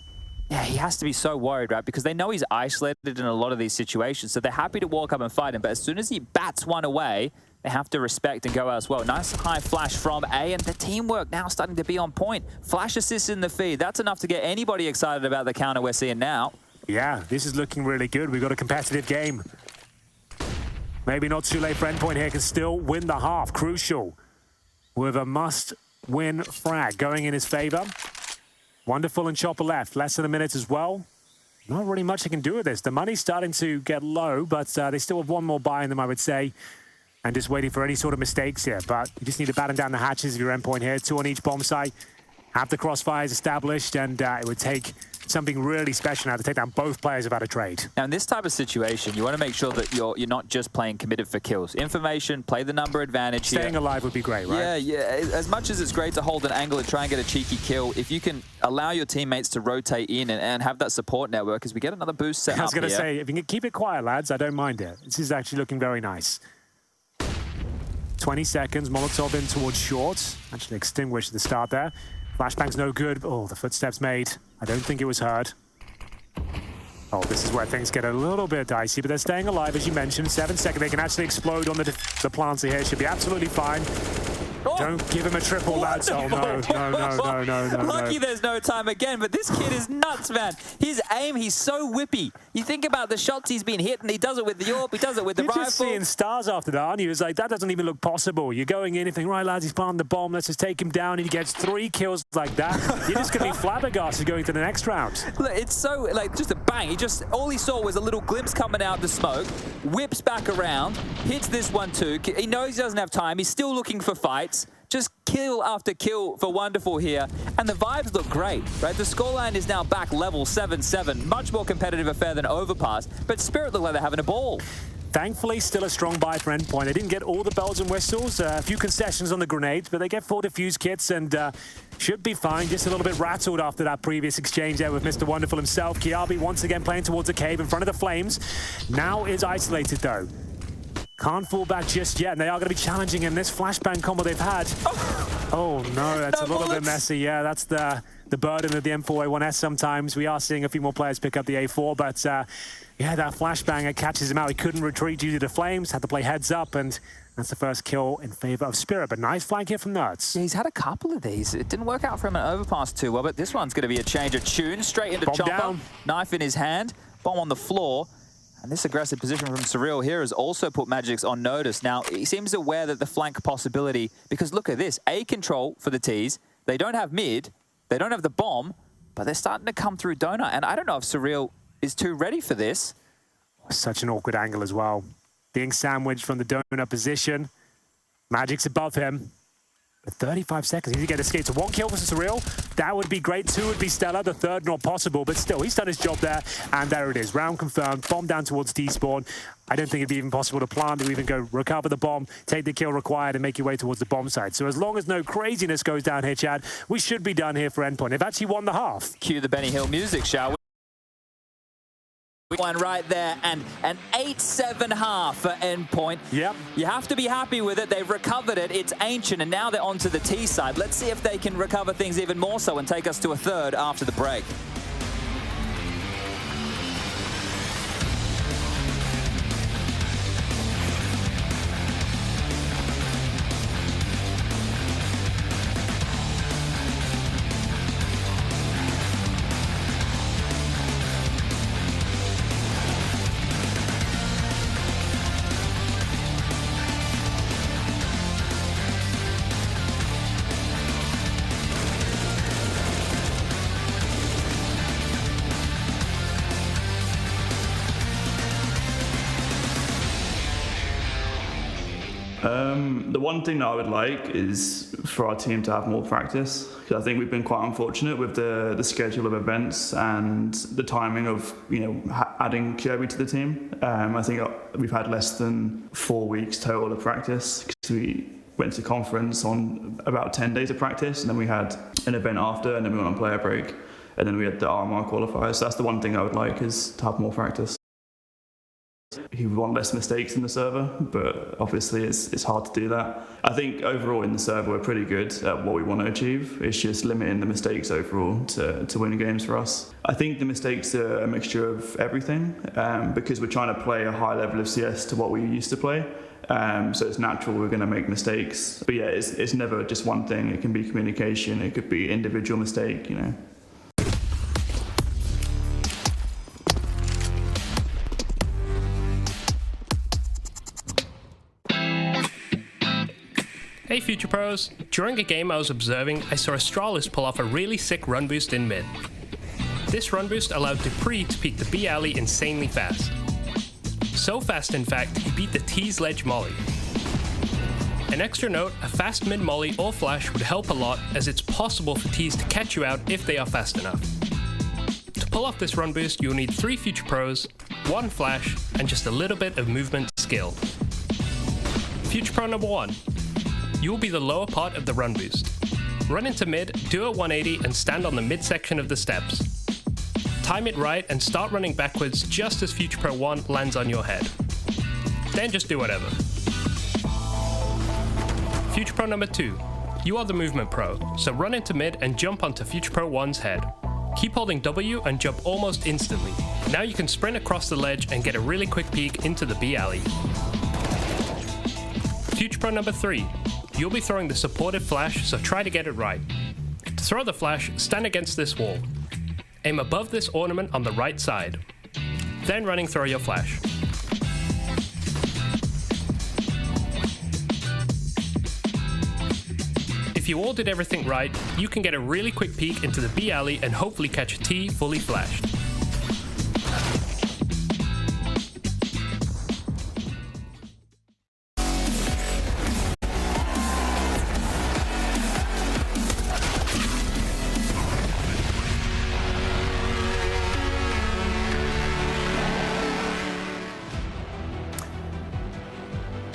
Yeah, he has to be so worried, right? Because they know he's isolated in a lot of these situations, so they're happy to walk up and fight him. But as soon as he bats one away, they have to respect and go as well. Nice high flash from A, and the teamwork now starting to be on point. Flash assists in the feed. That's enough to get anybody excited about the counter we're seeing now. Yeah, this is looking really good. We've got a competitive game. Maybe not too late for Endpoint here. Can still win the half. Crucial. With a must-win frag going in his favor. Wonderful and Chopper left. Less than a minute as well. Not really much they can do with this. The money's starting to get low, but they still have one more buy in them, I would say. And just waiting for any sort of mistakes here. But you just need to batten down the hatches of your Endpoint here. 2 on each bomb site. Have the crossfires established, and it would take something really special now to take down both players without a trade. Now, in this type of situation, you want to make sure that you're not just playing committed for kills. Information, play the number advantage here. Staying alive would be great, right? Yeah. As much as it's great to hold an angle and try and get a cheeky kill, if you can allow your teammates to rotate in and have that support network, as we get another boost set up here. I was going to say, if you can keep it quiet, lads, I don't mind it. This is actually looking very nice. 20 seconds, Molotov in towards short. Actually extinguished at the start there. Flashbang's no good. Oh, the footsteps made. I don't think it was heard. Oh, this is where things get a little bit dicey, but they're staying alive, as you mentioned. 7 seconds, they can actually explode on the plants here. Should be absolutely fine. Oh. Don't give him a triple, lads. Oh, no. Lucky there's no time again, but this kid is nuts, man. His aim, he's so whippy. You think about the shots he's been hitting. He does it with the AWP, he does it with the rifle. You're just seeing stars after that, aren't you? It's like, that doesn't even look possible. You're going in and think, right, lads, he's planted the bomb. Let's just take him down. And he gets 3 kills like that. You're just going to be flabbergasted going to the next round. Look, it's so, like, just a bang. All he saw was a little glimpse coming out the smoke, whips back around, hits this one too. He knows he doesn't have time. He's still looking for fights. Just kill after kill for Wonderful here. And the vibes look great, right? The scoreline is now back level 7-7. Much more competitive affair than Overpass. But Spirit look like they're having a ball. Thankfully, still a strong buy for Endpoint. They didn't get all the bells and whistles, a few concessions on the grenades, but they get 4 defuse kits and should be fine. Just a little bit rattled after that previous exchange there with Mr. Wonderful himself. Kiabi once again playing towards a cave in front of the flames. Now is isolated, though. Can't fall back just yet, and they are going to be challenging him. This flashbang combo they've had. Oh no, that's a little bit messy. Yeah, that's the burden of the M4A1S sometimes. We are seeing a few more players pick up the A4, but yeah, that flashbang, it catches him out. He couldn't retreat due to the flames, had to play heads up, and That's the first kill in favor of Spirit, but nice flank here from Nuts. Yeah, he's had a couple of these. It didn't work out for him an overpass too well, but this one's going to be a change of tune. Straight into Bomb Chopper, down. knife in his hand, bomb on the floor. And this aggressive position from Surreal here has also put Magix on notice. Now, he seems aware that the flank possibility, because look at this, A control for the T's. They don't have mid, they don't have the bomb, but they're starting to come through Donut. And I don't know if Surreal is too ready for this. Such an awkward angle as well. Being sandwiched from the Donut position. Magic's above him. But 35 seconds, he needs to get escape to 1 kill for Surreal. That would be great. 2 would be stellar. The 3rd not possible, but still, he's done his job there. And there it is. Round confirmed. Bomb down towards Despawn. I don't think it'd be even possible to plant or even go recover the bomb, take the kill required, and make your way towards the bomb site. So as long as no craziness goes down here, Chad, we should be done here for Endpoint. They've actually won the half. Cue the Benny Hill music, shall we? One right there, and an 8-7 half for Endpoint. Yep. You have to be happy with it. They've recovered it. It's ancient, and now they're onto the T side. Let's see if they can recover things even more so and take us to a 3rd after the break. The one thing that I would like is for our team to have more practice, because I think we've been quite unfortunate with the schedule of events and the timing of adding Kirby to the team. I think we've had less than 4 weeks total of practice, because we went to conference on about 10 days of practice, and then we had an event after, and then we went on player break, and then we had the RMR qualifiers. So that's the one thing I would like, is to have more practice. He would want less mistakes in the server, but obviously it's hard to do that. I think overall in the server we're pretty good at what we want to achieve. It's just limiting the mistakes overall to win games for us. I think the mistakes are a mixture of everything, because we're trying to play a high level of CS to what we used to play. So it's natural we're going to make mistakes. But yeah, it's never just one thing. It can be communication, it could be individual mistake, Hey Future Pros, during a game I was observing, I saw Astralis pull off a really sick run boost in mid. This run boost allowed Dupree to peek the B alley insanely fast. So fast in fact, he beat the T's ledge molly. An extra note, a fast mid molly or flash would help a lot, as it's possible for T's to catch you out if they are fast enough. To pull off this run boost, you'll need 3 Future Pros, 1 flash, and just a little bit of movement skill. Future Pro number 1. You will be the lower part of the run boost. Run into mid, do a 180 and stand on the mid section of the steps. Time it right and start running backwards just as Future Pro 1 lands on your head. Then just do whatever. Future Pro number 2. You are the movement pro, so run into mid and jump onto Future Pro 1's head. Keep holding W and jump almost instantly. Now you can sprint across the ledge and get a really quick peek into the B alley. Future Pro number 3. You'll be throwing the supported flash, so try to get it right. To throw the flash, stand against this wall. Aim above this ornament on the right side. Then running throw your flash. If you all did everything right, you can get a really quick peek into the B alley and hopefully catch a T fully flashed.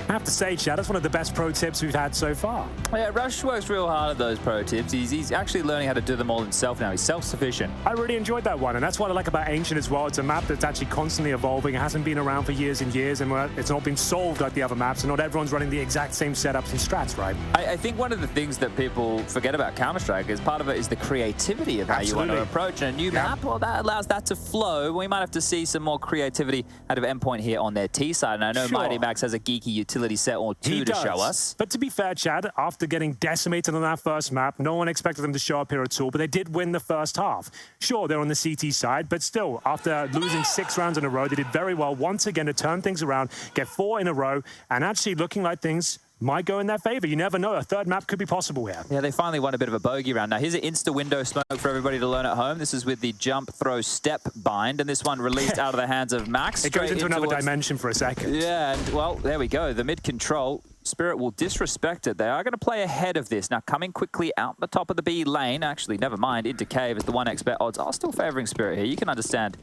I have to say, Chad, that's one of the best pro tips we've had so far. Yeah, Rush works real hard at those pro tips. He's actually learning how to do them all himself now. He's self-sufficient. I really enjoyed that one, and that's what I like about Ancient as well. It's a map that's actually constantly evolving. It hasn't been around for years and years, and it's not been solved like the other maps, and not everyone's running the exact same setups and strats, right? I think one of the things that people forget about Counter-Strike is part of it is the creativity of how you want to approach a new map. Well, that allows that to flow. We might have to see some more creativity out of Endpoint here on their T side, and I know Mighty Max has a geeky utility utility set or two to show us. But to be fair, Chad, after getting decimated on that first map, no one expected them to show up here at all, but they did win the first half. Sure, they're on the CT side, but still, after losing 6 rounds in a row, they did very well once again to turn things around, get 4 in a row, and actually looking like things might go in their favor. You never know. A third map could be possible here. Yeah, they finally won a bit of a bogey round. Now, here's an insta-window smoke for everybody to learn at home. This is with the jump, throw, step bind, and this one released out of the hands of Max. It goes into another dimension for a second. Yeah, and, well, there we go. The mid-control. Spirit will disrespect it. They are going to play ahead of this. Now, coming quickly out the top of the B lane. Actually, never mind. Into cave as the 1x bet odds are still favoring Spirit here. You can understand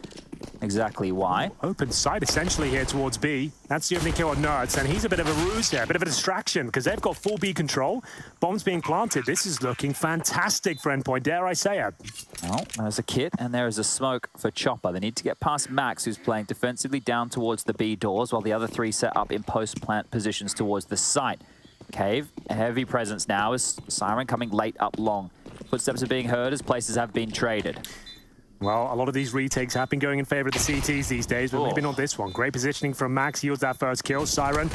exactly why. Open side essentially here towards B. That's the opening kill on Nerds, and he's a bit of a ruse here, a bit of a distraction, because they've got full B control. Bombs being planted. This is looking fantastic for Endpoint, dare I say it. Well, there's a kit, and there is a smoke for Chopper. They need to get past Max, who's playing defensively down towards the B doors, while the other 3 set up in post-plant positions towards the site. Cave, a heavy presence now as Siren coming late up long. Footsteps are being heard as places have been traded. Well, a lot of these retakes have been going in favor of the CTs these days, but maybe not this one. Great positioning from Max, yields that first kill. Siren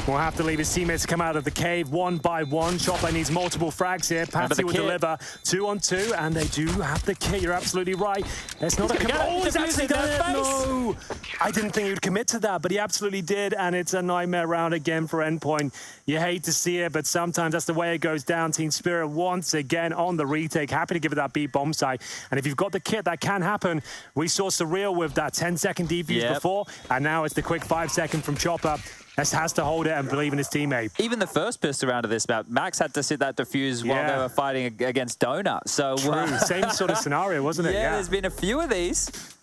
will have to leave his teammates to come out of the cave one by one. Chopper needs multiple frags here. Patsy will deliver 2 on 2, and they do have the kit. You're absolutely right. It's not a commit. Oh, he's actually done it. No! I didn't think he would commit to that, but he absolutely did, and it's a nightmare round again for Endpoint. You hate to see it, but sometimes that's the way it goes down. Team Spirit once again on the retake. Happy to give it that B bomb site. And if you've got the kit, that can happen. We saw Surreal with that 10-second defuse before, and now it's the quick 5-second from Chopper. Just has to hold it and believe in his teammate. Even the first pistol round of this map, Max had to sit that defuse while they were fighting against Donut. So true. Same sort of scenario, wasn't it? Yeah, there's been a few of these.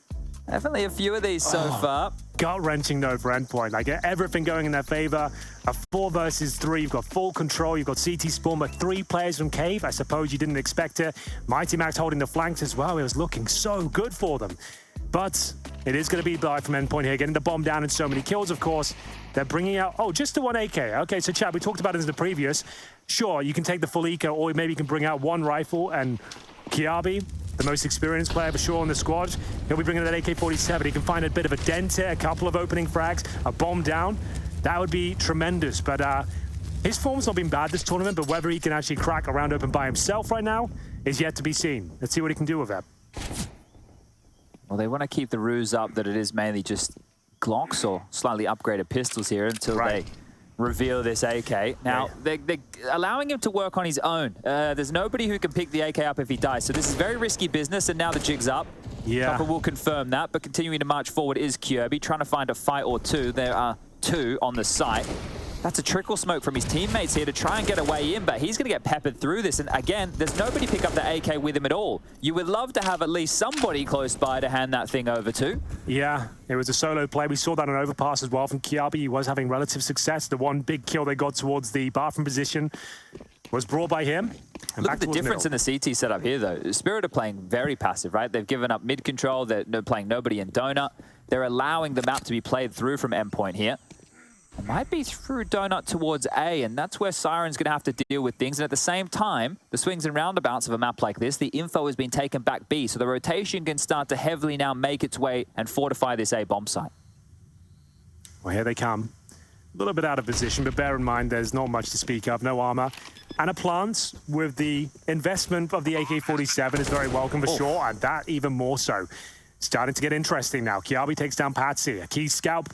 Definitely a few of these so far. Gut-wrenching though for Endpoint. Like everything going in their favor. A 4 versus 3. You've got full control. You've got CT spawn, but 3 players from Cave. I suppose you didn't expect it. Mighty Max holding the flanks as well. It was looking so good for them. But it is going to be Blythe from Endpoint here, getting the bomb down and so many kills, of course. They're bringing out, just the 1 AK. Okay, so Chad, we talked about it in the previous. Sure, you can take the full eco, or maybe you can bring out 1 rifle, and Kiabi, the most experienced player for sure on the squad, he'll be bringing that AK-47. He can find a bit of a dent here, a couple of opening frags, a bomb down. That would be tremendous, but his form's not been bad this tournament, but whether he can actually crack a round open by himself right now is yet to be seen. Let's see what he can do with it. Well, they want to keep the ruse up that it is mainly just Glocks or slightly upgraded pistols here until they reveal this AK. Now, they're allowing him to work on his own. There's nobody who can pick the AK up if he dies, so this is very risky business, and now the jig's up. Chopper will confirm that, but continuing to march forward is Kirby, trying to find a fight or two. There are 2 on the site. That's a trickle smoke from his teammates here to try and get a way in, but he's going to get peppered through this. And again, there's nobody pick up the AK with him at all. You would love to have at least somebody close by to hand that thing over to. Yeah, it was a solo play. We saw that on overpass as well from Kiabi. He was having relative success. The 1 big kill they got towards the bathroom position was brought by him. Look at the difference in the CT setup here, though. Spirit are playing very passive, right? They've given up mid control. They're playing nobody in Donut. They're allowing the map to be played through from Endpoint here. It might be through Donut towards A, and that's where Siren's going to have to deal with things. And at the same time, the swings and roundabouts of a map like this, the info has been taken back B, so the rotation can start to heavily now make its way and fortify this A bomb site. Well, here they come. A little bit out of position, but bear in mind there's not much to speak of, no armor. And a plant with the investment of the AK-47 is very welcome for sure, and that even more so. Starting to get interesting now. Kiabi takes down Patsy, a key scalp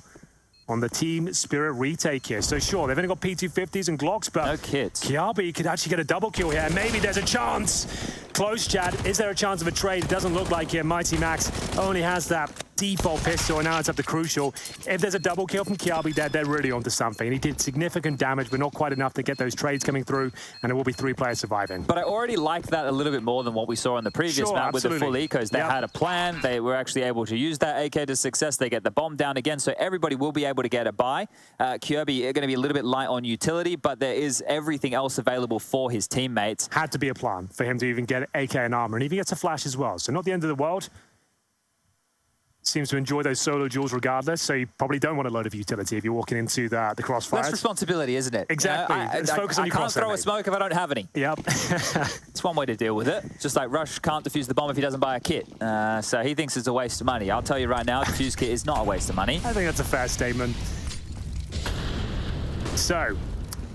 on the Team Spirit retake here. So sure, they've only got P250s and Glocks, but no kits. Kiabi could actually get a double kill here, and maybe there's a chance. Close, Chad. Is there a chance of a trade? It doesn't look like it. Mighty Max only has that default pistol, and now it's up to Crucial. If there's a double kill from Kiabi, they're really onto something. And he did significant damage, but not quite enough to get those trades coming through, and it will be 3 players surviving. But I already liked that a little bit more than what we saw in the previous map with the full ecos. They had a plan. They were actually able to use that AK to success. They get the bomb down again, so everybody will be able to get a buy. Kirby are going to be a little bit light on utility, but there is everything else available for his teammates. Had to be a plan for him to even get AK and armor, and even gets a flash as well. So not the end of the world. Seems to enjoy those solo duels regardless, so you probably don't want a load of utility if you're walking into the crossfire. That's responsibility, isn't it? Exactly. Let's focus on your crossfire. I can't throw a smoke if I don't have any. Yep. It's one way to deal with it. Just like Rush can't defuse the bomb if he doesn't buy a kit. So he thinks it's a waste of money. I'll tell you right now, defuse kit is not a waste of money. I think that's a fair statement. So,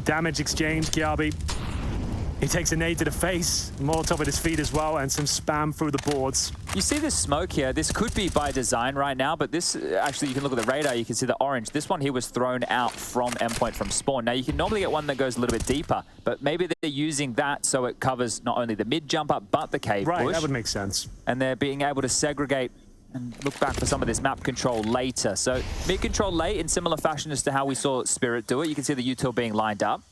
damage exchange, Kiabi. He takes a nade to the face, Molotov at his feet as well, and some spam through the boards. You see this smoke here. This could be by design right now, but this, actually, you can look at the radar, you can see the orange. This one here was thrown out from endpoint from spawn. Now, you can normally get one that goes a little bit deeper, but maybe they're using that so it covers not only the mid jump up, but the cave Right, bush. that would make sense. And they're being able to segregate and look back for some of this map control later. So, mid control late in similar fashion as to how we saw Spirit do it. You can see the util being lined up.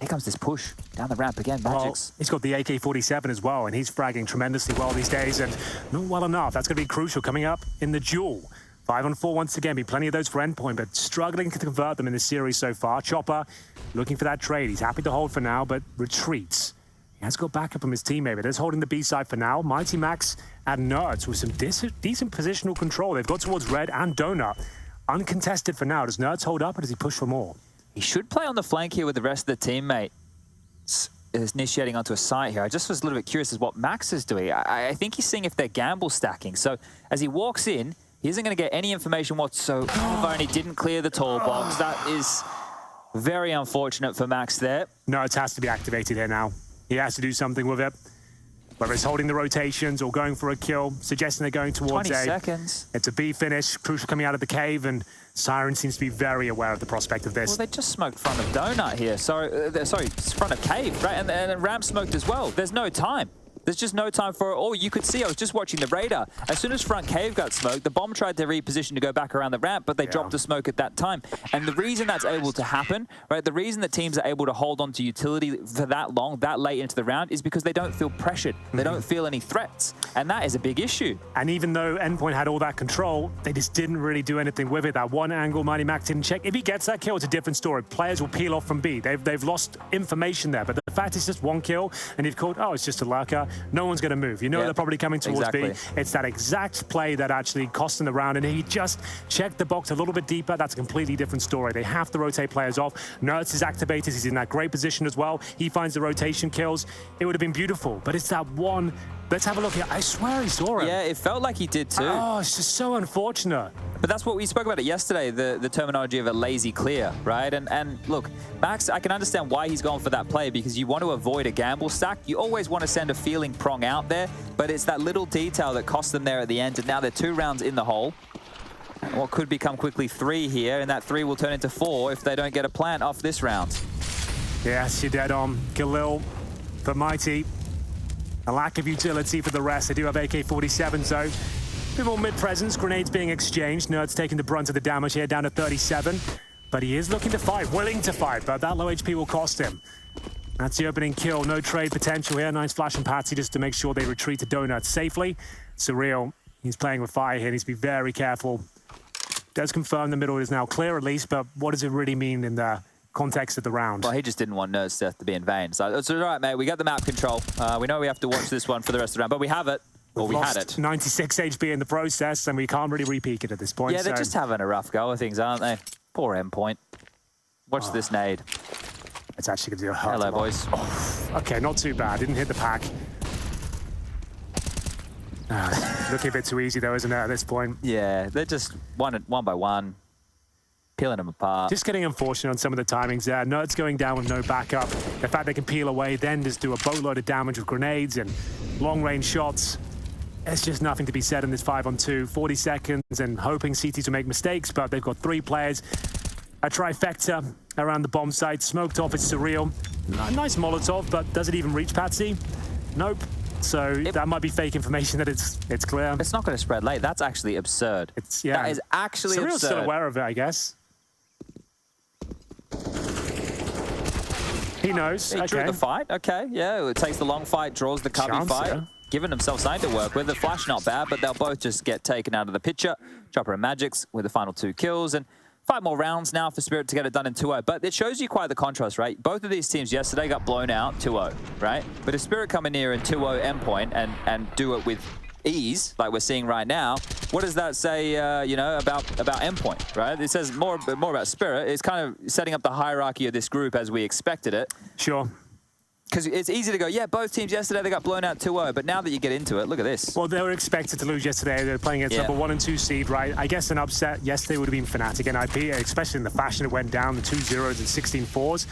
Here comes this push down the ramp again, Magic's. Well, he's got the AK-47 as well, and he's fragging tremendously well these days, and not well enough. That's going to be crucial coming up in the duel. 5-on-4 once again, be plenty of those for endpoint, but struggling to convert them in this series so far. Chopper looking for that trade. He's happy to hold for now, but retreats. He has got backup from his teammate, but is holding the B side for now. Mighty Max and Nerds with some decent positional control. They've got towards Red and Donut. Uncontested for now. Does Nerds hold up, or does he push for more? He should play on the flank here with the rest of the teammate. Is initiating onto a site here. I just was a little bit curious as what Max is doing. I think he's seeing if they're gamble stacking. So as he walks in, he isn't going to get any information whatsoever, and he didn't clear the tall box. That is very unfortunate for Max there. No, it has to be activated here now. He has to do something with it. Whether it's holding the rotations or going for a kill, suggesting they're going towards 20 A. seconds. It's a B finish. Crucial coming out of the cave, and Siren seems to be very aware of the prospect of this. Well, they just smoked front of Donut here. Sorry, front of cave, right? And Ramp smoked as well. There's no time. There's just no time for it all. You could see, I was just watching the radar. As soon as front cave got smoked, the bomb tried to reposition to go back around the ramp, but they dropped the smoke at that time. And the reason that's able to happen, right, the reason that teams are able to hold on to utility for that long, that late into the round, is because they don't feel pressured. They don't feel any threats. And that is a big issue. And even though Endpoint had all that control, they just didn't really do anything with it. That one angle Mighty Max didn't check. If he gets that kill, it's a different story. Players will peel off from B. They've lost information there. But the fact it's just one kill, and you've called, oh, it's just a lurker, no one's going to move. You know they're probably coming towards B. It's that exact play that actually cost them the round, and he just checked the box a little bit deeper. That's a completely different story. They have to rotate players off. Nerds is activated. He's in that great position as well. He finds the rotation kills. It would have been beautiful, but it's that one. Let's have a look here. I swear he saw him. Yeah, it felt like he did too. Oh, it's just so unfortunate. But that's what we spoke about it yesterday, the terminology of a lazy clear, right? And look, Max, I can understand why he's gone for that play, because you want to avoid a gamble stack. You always want to send a feeling prong out there, but it's that little detail that cost them there at the end. And now they're 2 rounds in the hole. What could become quickly 3 here, and that 3 will turn into 4 if they don't get a plant off this round. Yes, you're dead on. Khalil for Mighty. A lack of utility for the rest. They do have AK-47, so a bit more mid-presence. Grenades being exchanged. Nerds taking the brunt of the damage here, down to 37. But he is looking to fight, willing to fight, but that low HP will cost him. That's the opening kill. No trade potential here. Nice flash from Patsy just to make sure they retreat to Donuts safely. Surreal, he's playing with fire here. He needs to be very careful. Does confirm the middle is now clear at least, but what does it really mean in the context of the round? Well, he just didn't want Nerds Death to be in vain. So it's all right, mate. We got the map control. We know we have to watch this one for the rest of the round, but we have it. Well, we had it. 96 HP in the process, and we can't really repeat it at this point. Yeah, they're just having a rough go of things, aren't they? Poor endpoint. Watch this nade. It's actually going to do a hurt. Hello, boys. Oh, okay, not too bad. Didn't hit the pack. Looking a bit too easy, though, isn't it, at this point? Yeah, they're just one by one, peeling them apart. Just getting unfortunate on some of the timings there. Nerds going down with no backup. The fact they can peel away, then just do a boatload of damage with grenades and long-range shots. There's just nothing to be said in this 5-on-2. 40 seconds and hoping CTs will make mistakes, but they've got 3 players. A trifecta around the bomb site. Smoked off, it's Surreal. Nice Molotov, but does it even reach Patsy? Nope. So that might be fake information that it's clear. It's not going to spread late. That's actually absurd. That is actually Surreal's absurd. still aware of it, I guess. He knows. He drew the fight. Okay, yeah. It takes the long fight, draws the cubby fight. Giving themselves something to work with. The flash not bad, but they'll both just get taken out of the picture. Chopper and Magic's with the final 2 kills. And 5 more rounds now for Spirit to get it done in 2-0. But it shows you quite the contrast, right? Both of these teams yesterday got blown out 2-0, right? But if Spirit come in here in 2-0 endpoint and do it with ease, like we're seeing right now, what does that say, you know, about endpoint, right? It says more about Spirit. It's kind of setting up the hierarchy of this group as we expected it. Sure. Because it's easy to go, yeah, both teams yesterday, they got blown out 2-0. But now that you get into it, look at this. Well, they were expected to lose yesterday. They were playing against number 1 and 2 seed, right? I guess an upset yesterday would have been Fnatic and NIP, especially in the fashion it went down, the 2-0s and 16-4s.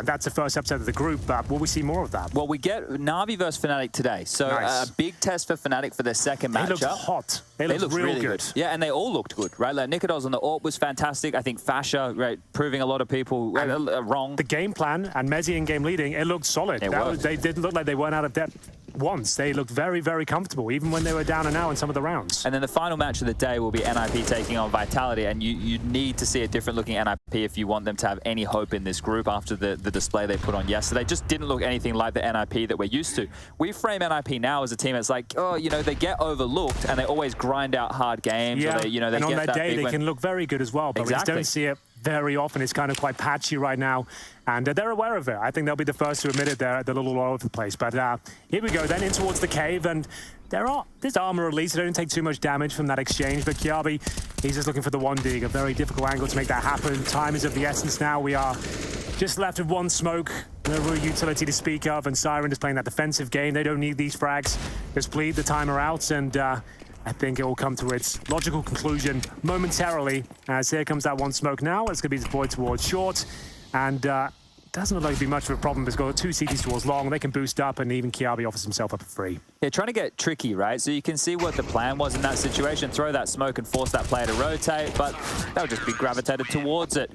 That's the first upset of the group, but will we see more of that? Well, we get Na'Vi versus Fnatic today. So nice. A big test for Fnatic for their second matchup. They looked hot. They looked real really good. Yeah, and they all looked good, right? Like Nikodos on the AWP was fantastic. I think Fasha, right, proving a lot of people wrong. The game plan and Mezzi in game leading, it looked solid. They didn't look like they weren't out of depth once. They looked very, very comfortable, even when they were down and out in some of the rounds. And then the final match of the day will be NIP taking on Vitality, and you need to see a different looking NIP if you want them to have any hope in this group after the display they put on yesterday. Just didn't look anything like the NIP that we're used to. We frame NIP now as a team that's like, oh, you know, they get overlooked and they always grind out hard games. Yeah, or they, you know, they and on get that day, they can look very good as well, but we just don't see it very often. It's kind of quite patchy right now, and they're aware of it. I think they'll be the first to admit it. They're a little all over the place. But here we go then in towards the cave, and there's armor release. They don't take too much damage from that exchange, but Kiabi, he's just looking for the one dig, a very difficult angle to make that happen. Time is of the essence now. We are just left with one smoke, no real utility to speak of, and Siren is playing that defensive game. They don't need these frags. Just bleed the timer out, and I think it will come to its logical conclusion momentarily, as here comes that one smoke now. It's going to be deployed towards short, and doesn't look like it'll be much of a problem. It's got 2 CTs towards long. They can boost up, and even Kiabi offers himself up for free. Yeah, trying to get tricky, right? So you can see what the plan was in that situation. Throw that smoke and force that player to rotate, but they'll just be gravitated towards it.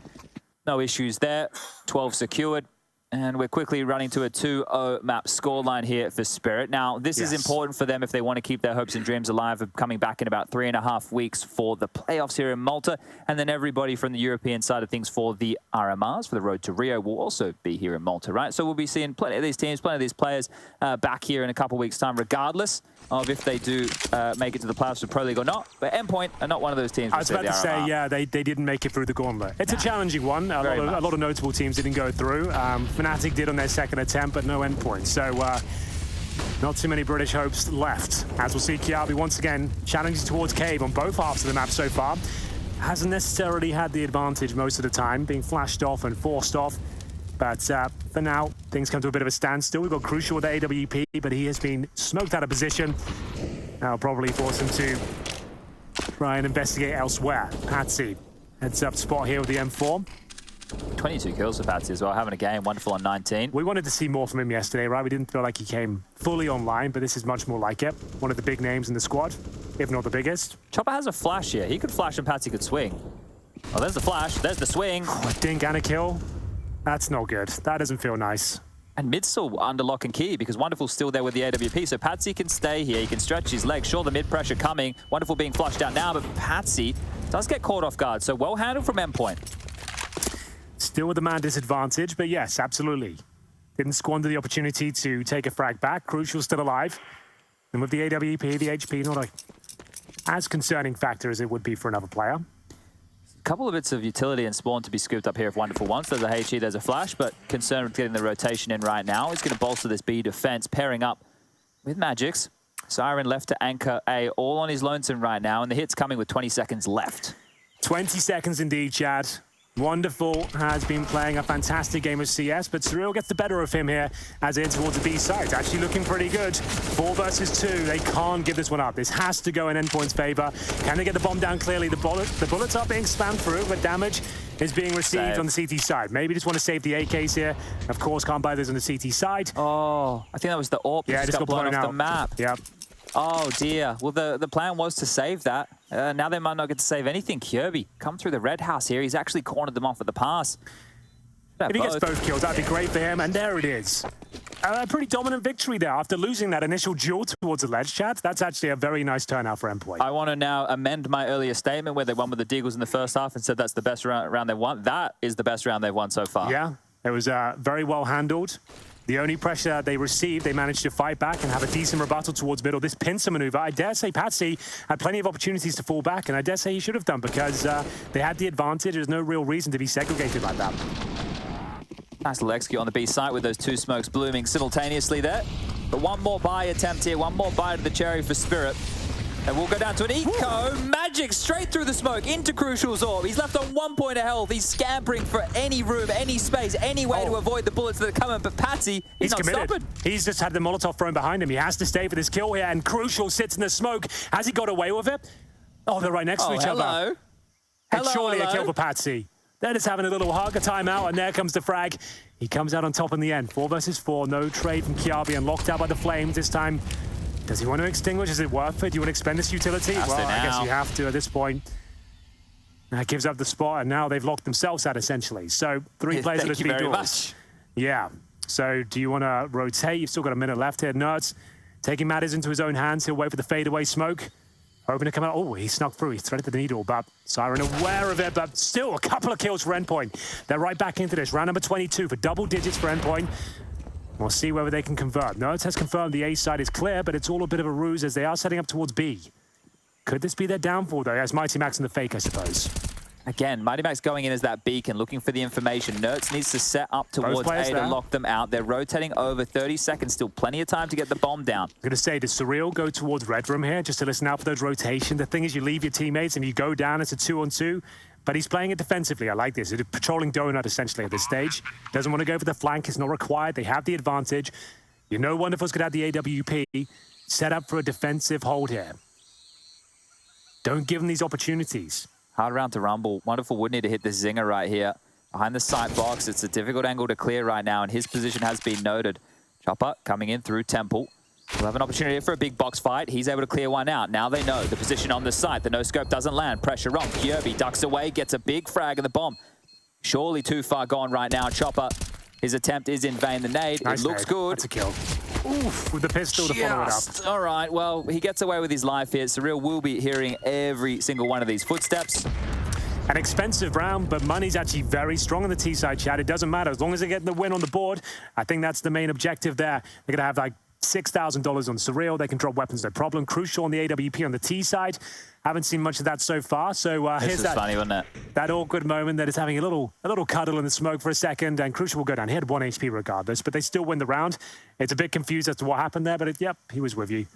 No issues there. 12 secured. And we're quickly running to a 2-0 map scoreline here for Spirit. Now, this is important for them if they want to keep their hopes and dreams alive of coming back in about 3.5 weeks for the playoffs here in Malta. And then everybody from the European side of things for the RMRs, for the road to Rio, will also be here in Malta, right? So we'll be seeing plenty of these teams, plenty of these players back here in a couple weeks' time, regardless of if they do make it to the playoffs for Pro League or not. But Endpoint are not one of those teams. I was about to say, yeah, they didn't make it through the gauntlet. It's a challenging one. A lot of notable teams didn't go through. Fnatic did on their second attempt, but no Endpoint. So not too many British hopes left. As we'll see, Kiabi once again challenging towards Cave on both halves of the map so far. Hasn't necessarily had the advantage most of the time, being flashed off and forced off. But for now, things come to a bit of a standstill. We've got Crucial with the AWP, but he has been smoked out of position. That'll probably force him to try and investigate elsewhere. Patsy heads up spot here with the M4. 22 kills for Patsy as well, having a game, wonderful on 19. We wanted to see more from him yesterday, right? We didn't feel like he came fully online, but this is much more like it. One of the big names in the squad, if not the biggest. Chopper has a flash here. He could flash and Patsy could swing. Oh, there's the flash. There's the swing. Oh, a dink and a kill. That's not good. That doesn't feel nice. And mid's still under lock and key because Wonderful's still there with the AWP. So Patsy can stay here. He can stretch his legs. Sure, the mid pressure coming. Wonderful being flushed out now, but Patsy does get caught off guard. So well handled from Endpoint. Still with the man disadvantage, but yes, absolutely. Didn't squander the opportunity to take a frag back. Crucial still alive. And with the AWP, the HP, not as concerning factor as it would be for another player. A couple of bits of utility and spawn to be scooped up here if Wonderful wants. There's a HE, there's a flash, but concerned with getting the rotation in right now. He's going to bolster this B defense, pairing up with Magix. Siren left to anchor A, all on his lonesome right now, and the hit's coming with 20 seconds left. 20 seconds indeed, Chad. Wonderful has been playing a fantastic game of CS, but Surreal gets the better of him here as they head towards the B side. It's actually looking pretty good. 4 versus 2. They can't give this one up. This has to go in Endpoint's favor. Can they get the bomb down clearly? The bullets are being spammed through, but damage is being received on the CT side. Maybe just want to save the AKs here. Of course, can't buy those on the CT side. Oh, I think that was the AWP that just got blown off the map. Yep. Oh dear. Well, the plan was to save that. Now they might not get to save anything. Kirby, come through the red house here. He's actually cornered them off at the pass. If he gets both kills, that'd be great for him. And there it is. A pretty dominant victory there after losing that initial duel towards the ledge, Chad. That's actually a very nice turnout for Endpoint. I want to now amend my earlier statement where they won with the Deagles in the first half and said that's the best round they've won. That is the best round they've won so far. Yeah, it was very well handled. The only pressure they received, they managed to fight back and have a decent rebuttal towards middle. This pincer maneuver, I dare say Patsy had plenty of opportunities to fall back, and I dare say he should have done because they had the advantage. There's no real reason to be segregated like that. Nice little execute on the B site with those 2 smokes blooming simultaneously there. But one more buy attempt here, one more buy to the cherry for Spirit. And we'll go down to an eco. Magic straight through the smoke into Crucial's orb. He's left on 1 point of health. He's scampering for any room, any space, any way to avoid the bullets that are coming. But Patsy, he's not committed. stopping. He's just had the Molotov thrown behind him. He has to stay for this kill here. And Crucial sits in the smoke. Has he got away with it? Oh, they're right next to each other. It's surely a kill for Patsy. They're just having a little hug, a timeout, and there comes the frag. He comes out on top in the end. 4 versus 4. No trade from Kiabi and locked out by the flames this time. Does he want to extinguish? Is it worth it? Do you want to expend this utility? Well, I guess you have to at this point. That gives up the spot, and now they've locked themselves out, essentially. So 3 players at a 3 doors. Yeah. So do you want to rotate? You've still got a minute left here. Nerds taking matters into his own hands. He'll wait for the fadeaway smoke. Hoping to come out. Oh, he snuck through. He threaded the needle, but Siren aware of it, but still a couple of kills for Endpoint. They're right back into this. Round number 22 for double digits for Endpoint. We'll see whether they can convert. Nerds has confirmed the A side is clear, but it's all a bit of a ruse as they are setting up towards B. Could this be their downfall, though? As Mighty Max in the fake, I suppose. Again, Mighty Max going in as that beacon, looking for the information. Nerds needs to set up towards A to lock them out. They're rotating over 30 seconds. Still plenty of time to get the bomb down. I'm going to say, does Surreal go towards Red Room here just to listen out for those rotations? The thing is, you leave your teammates and you go down. It's a 2-on-2. But he's playing it defensively. I like this. He's patrolling Donut, essentially, at this stage. Doesn't want to go for the flank. It's not required. They have the advantage. You know Wonderful's going to have the AWP. Set up for a defensive hold here. Don't give them these opportunities. Hard round to rumble. Wonderful would need to hit the zinger right here. Behind the sight box, it's a difficult angle to clear right now, and his position has been noted. Chopper coming in through Temple. We'll have an opportunity for a big box fight. He's able to clear one out. Now they know the position on the site. The no-scope doesn't land. Pressure on. Kirby ducks away, gets a big frag of the bomb. Surely too far gone right now. Chopper, his attempt is in vain. The nade, nice it looks nade. good. That's a kill. Oof, with the pistol to follow it up. All right, well, he gets away with his life here. Surreal will be hearing every single one of these footsteps. An expensive round, but money's actually very strong on the T-side, Chad. It doesn't matter. As long as they're getting the win on the board, I think that's the main objective there. They're going to have like $6,000 on Surreal. They can drop weapons, no problem. Crucial on the AWP on the T side. Haven't seen much of that so far. So here's that funny, wasn't it? That awkward moment that is having a little cuddle in the smoke for a second, and Crucial will go down. He had 1 HP regardless, but they still win the round. It's a bit confused as to what happened there, but yep, he was with you.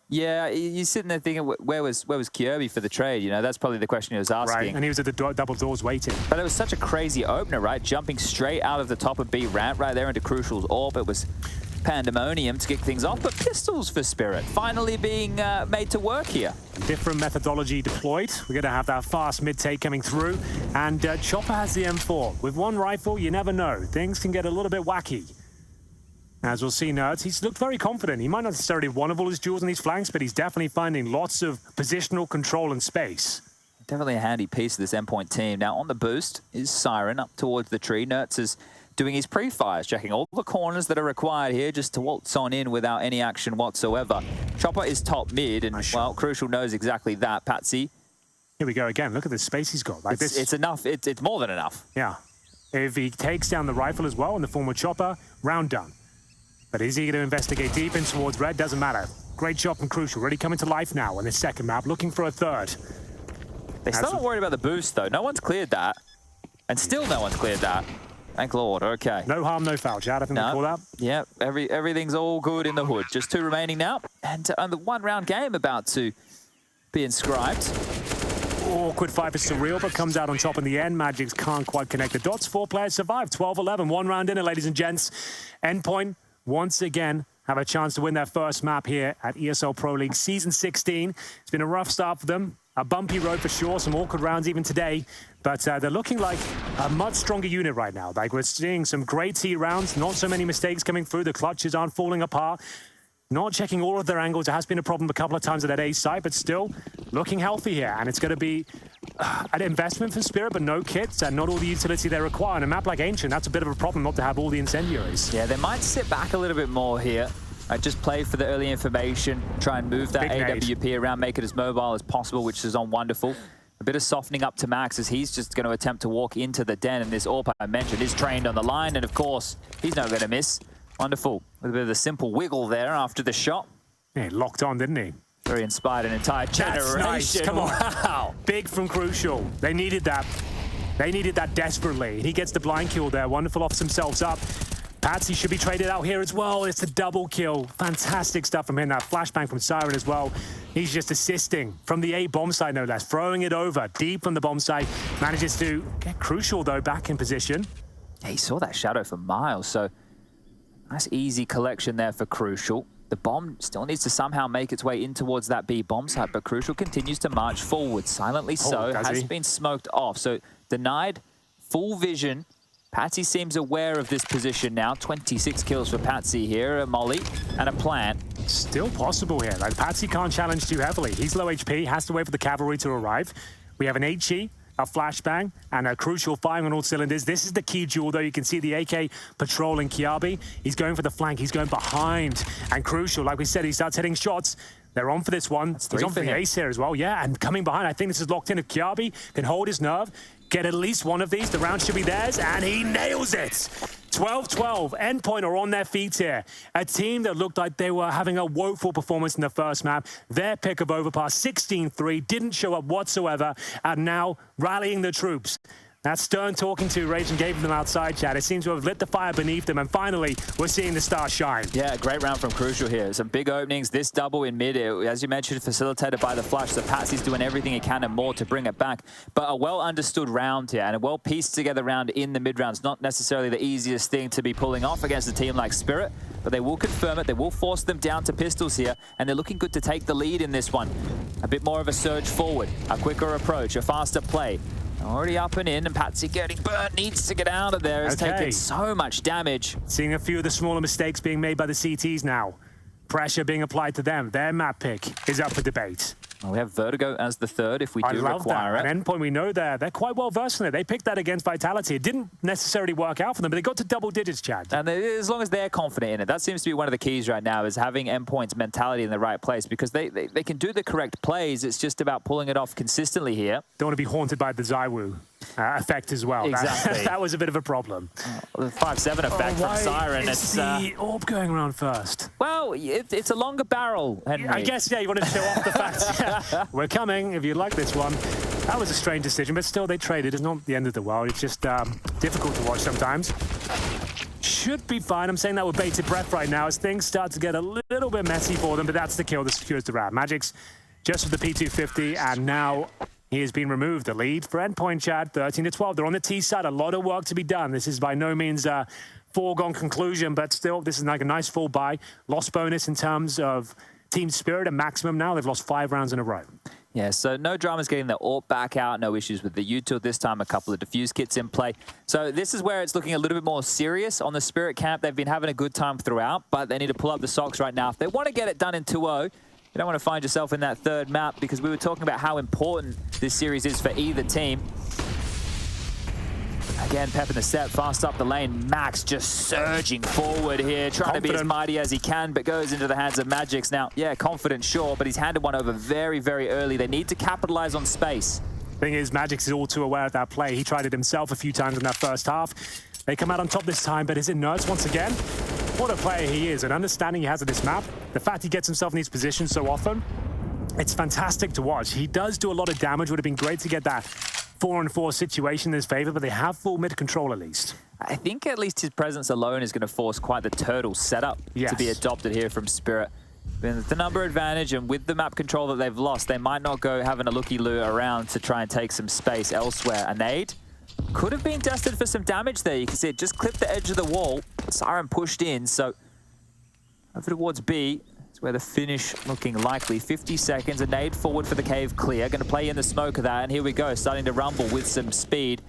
Yeah, you're sitting there thinking, where was Kirby for the trade? You know, that's probably the question he was asking. Right, and he was at the double doors waiting. But it was such a crazy opener, right? Jumping straight out of the top of B ramp right there into Crucial's orb. It was pandemonium to kick things off, but pistols for Spirit finally being made to work here. Different methodology deployed. We're going to have that fast mid-take coming through, and Chopper has the M4. With one rifle, you never know. Things can get a little bit wacky. As we'll see, Nerds, he's looked very confident. He might not necessarily have one of all his duels on these flanks, but he's definitely finding lots of positional control and space. Definitely a handy piece of this Endpoint team. Now, on the boost is Siren up towards the tree. Nerds is doing his pre-fires, checking all the corners that are required here just to waltz on in without any action whatsoever. Chopper is top mid, and, well, Crucial knows exactly that. Patsy. Here we go again. Look at the space he's got. Like it's enough. It's more than enough. Yeah. If he takes down the rifle as well in the form of Chopper, round done. But is he going to investigate deep in towards red? Doesn't matter. Great shot from Crucial. Really coming to life now on this second map, looking for a third. They're still not worried about the boost, though. No one's cleared that. And still no one's cleared that. Thank Lord. Okay. No harm, no foul, Chad. I think they call that. Yeah, everything's all good in the hood. Just 2 remaining now. And the 1-round game about to be inscribed. Awkward fight for Surreal, but comes out on top in the end. Magics can't quite connect the dots. 4 players survive. 12-11. 1 round in it, ladies and gents. Endpoint once again have a chance to win their first map here at ESL Pro League Season 16. It's been a rough start for them. A bumpy road for sure, some awkward rounds even today. But they're looking like a much stronger unit right now. Like, we're seeing some great T rounds, not so many mistakes coming through. The clutches aren't falling apart. Not checking all of their angles. It has been a problem a couple of times at that A site, but still looking healthy here. And it's going to be an investment for Spirit, but no kits and not all the utility they require. On a map like Ancient, that's a bit of a problem not to have all the incendiaries. Yeah, they might sit back a little bit more here. Just play for the early information, try and move that AWP around, make it as mobile as possible, which is on Wonderful. A bit of softening up to Max as he's just going to attempt to walk into the den, and this AWP I mentioned is trained on the line, and of course, he's not going to miss. Wonderful, with a bit of a simple wiggle there after the shot. Yeah, he locked on, didn't he? Very inspired an entire generation. That's nice. Come on. Wow. Big from Crucial. They needed that. They needed that desperately. He gets the blind kill there. Wonderful offs themselves up. Patsy should be traded out here as well. It's a double kill. Fantastic stuff from him. That flashbang from Siren as well. He's just assisting from the A bomb side, no less. Throwing it over deep from the bomb side. Manages to get Crucial, though, back in position. Yeah, he saw that shadow for miles, so nice easy collection there for Crucial. The bomb still needs to somehow make its way in towards that B bomb site, but Crucial continues to march forward, silently so. Has been smoked off, so denied full vision. Patsy seems aware of this position now. 26 kills for Patsy here, a molly and a plant. Still possible here. Like, Patsy can't challenge too heavily. He's low HP, has to wait for the cavalry to arrive. We have an HE, a flashbang, and a Crucial firing on all cylinders. This is the key duel, though. You can see the AK patrolling Kiabi. He's going for the flank. He's going behind. And Crucial, like we said, he starts hitting shots. They're on for this one. He's on for the ace here as well. Yeah, and coming behind, I think this is locked in. If Kiabi can hold his nerve, get at least one of these, the round should be theirs, and he nails it. 12-12, Endpoint are on their feet here. A team that looked like they were having a woeful performance in the first map. Their pick of Overpass, 16-3, didn't show up whatsoever, and now rallying the troops. That's Stern talking to Rage and gave them outside chat. It seems to have lit the fire beneath them, and finally, we're seeing the stars shine. Yeah, great round from Crucial here. Some big openings. This double in mid, as you mentioned, facilitated by the flash. So Patsy's doing everything he can and more to bring it back. But a well-understood round here, and a well-pieced together round in the mid-rounds. Not necessarily the easiest thing to be pulling off against a team like Spirit, but they will confirm it. They will force them down to pistols here, and they're looking good to take the lead in this one. A bit more of a surge forward, a quicker approach, a faster play. Already up and in, and Patsy getting burnt, needs to get out of there. It's taken so much damage. Seeing a few of the smaller mistakes being made by the CTs now. Pressure being applied to them. Their map pick is up for debate. Well, we have Vertigo as the third if we do require it. At Endpoint, we know they're quite well versed in it. They picked that against Vitality. It didn't necessarily work out for them, but they got to double digits, Chad. And as long as they're confident in it, that seems to be one of the keys right now, is having Endpoint's mentality in the right place, because they can do the correct plays. It's just about pulling it off consistently here. Don't want to be haunted by the Zywoo effect as well. Exactly. That was a bit of a problem. The 5-7 effect from Siren. It's the orb going around first. Well, it's a longer barrel, Henry. I guess, yeah, you want to show off the fact. Yeah, we're coming if you'd like this one. That was a strange decision, but still they traded. It's not the end of the world. It's just difficult to watch sometimes. Should be fine. I'm saying that with bated breath right now as things start to get a little bit messy for them, but that's the kill that secures the round. Magic's just with the P250, and now he has been removed. The lead for Endpoint, Chad, 13-12. They're on the T side. A lot of work to be done. This is by no means a foregone conclusion, but still, this is like a nice full buy. Lost bonus in terms of team spirit and maximum now. They've lost 5 rounds in a row. Yeah, so no dramas getting the AWP back out. No issues with the util this time. A couple of defuse kits in play. So this is where it's looking a little bit more serious on the Spirit camp. They've been having a good time throughout, but they need to pull up the socks right now. If they want to get it done in 2-0, you don't want to find yourself in that third map, because we were talking about how important this series is for either team. Again, Pep in the set, fast up the lane. Max just surging forward here, trying to be as mighty as he can, but goes into the hands of Magix. Now, yeah, confident, sure, but he's handed one over very, very early. They need to capitalize on space. Thing is, Magix is all too aware of that play. He tried it himself a few times in that first half. They come out on top this time, but is it Nerds once again? What a player he is, and understanding he has of this map. The fact he gets himself in these positions so often, it's fantastic to watch. He does do a lot of damage. Would have been great to get that 4-on-4 situation in his favor, but they have full mid control at least. I think at least his presence alone is going to force quite the turtle setup to be adopted here from Spirit. With the number advantage and with the map control that they've lost, they might not go having a looky-loo around to try and take some space elsewhere. A nade could have been destined for some damage there. You can see it just clipped the edge of the wall. Siren pushed in, so over towards B. Where the finish looking likely. 50 seconds, a nade forward for the cave clear. Going to play in the smoke of that, and here we go, starting to rumble with some speed.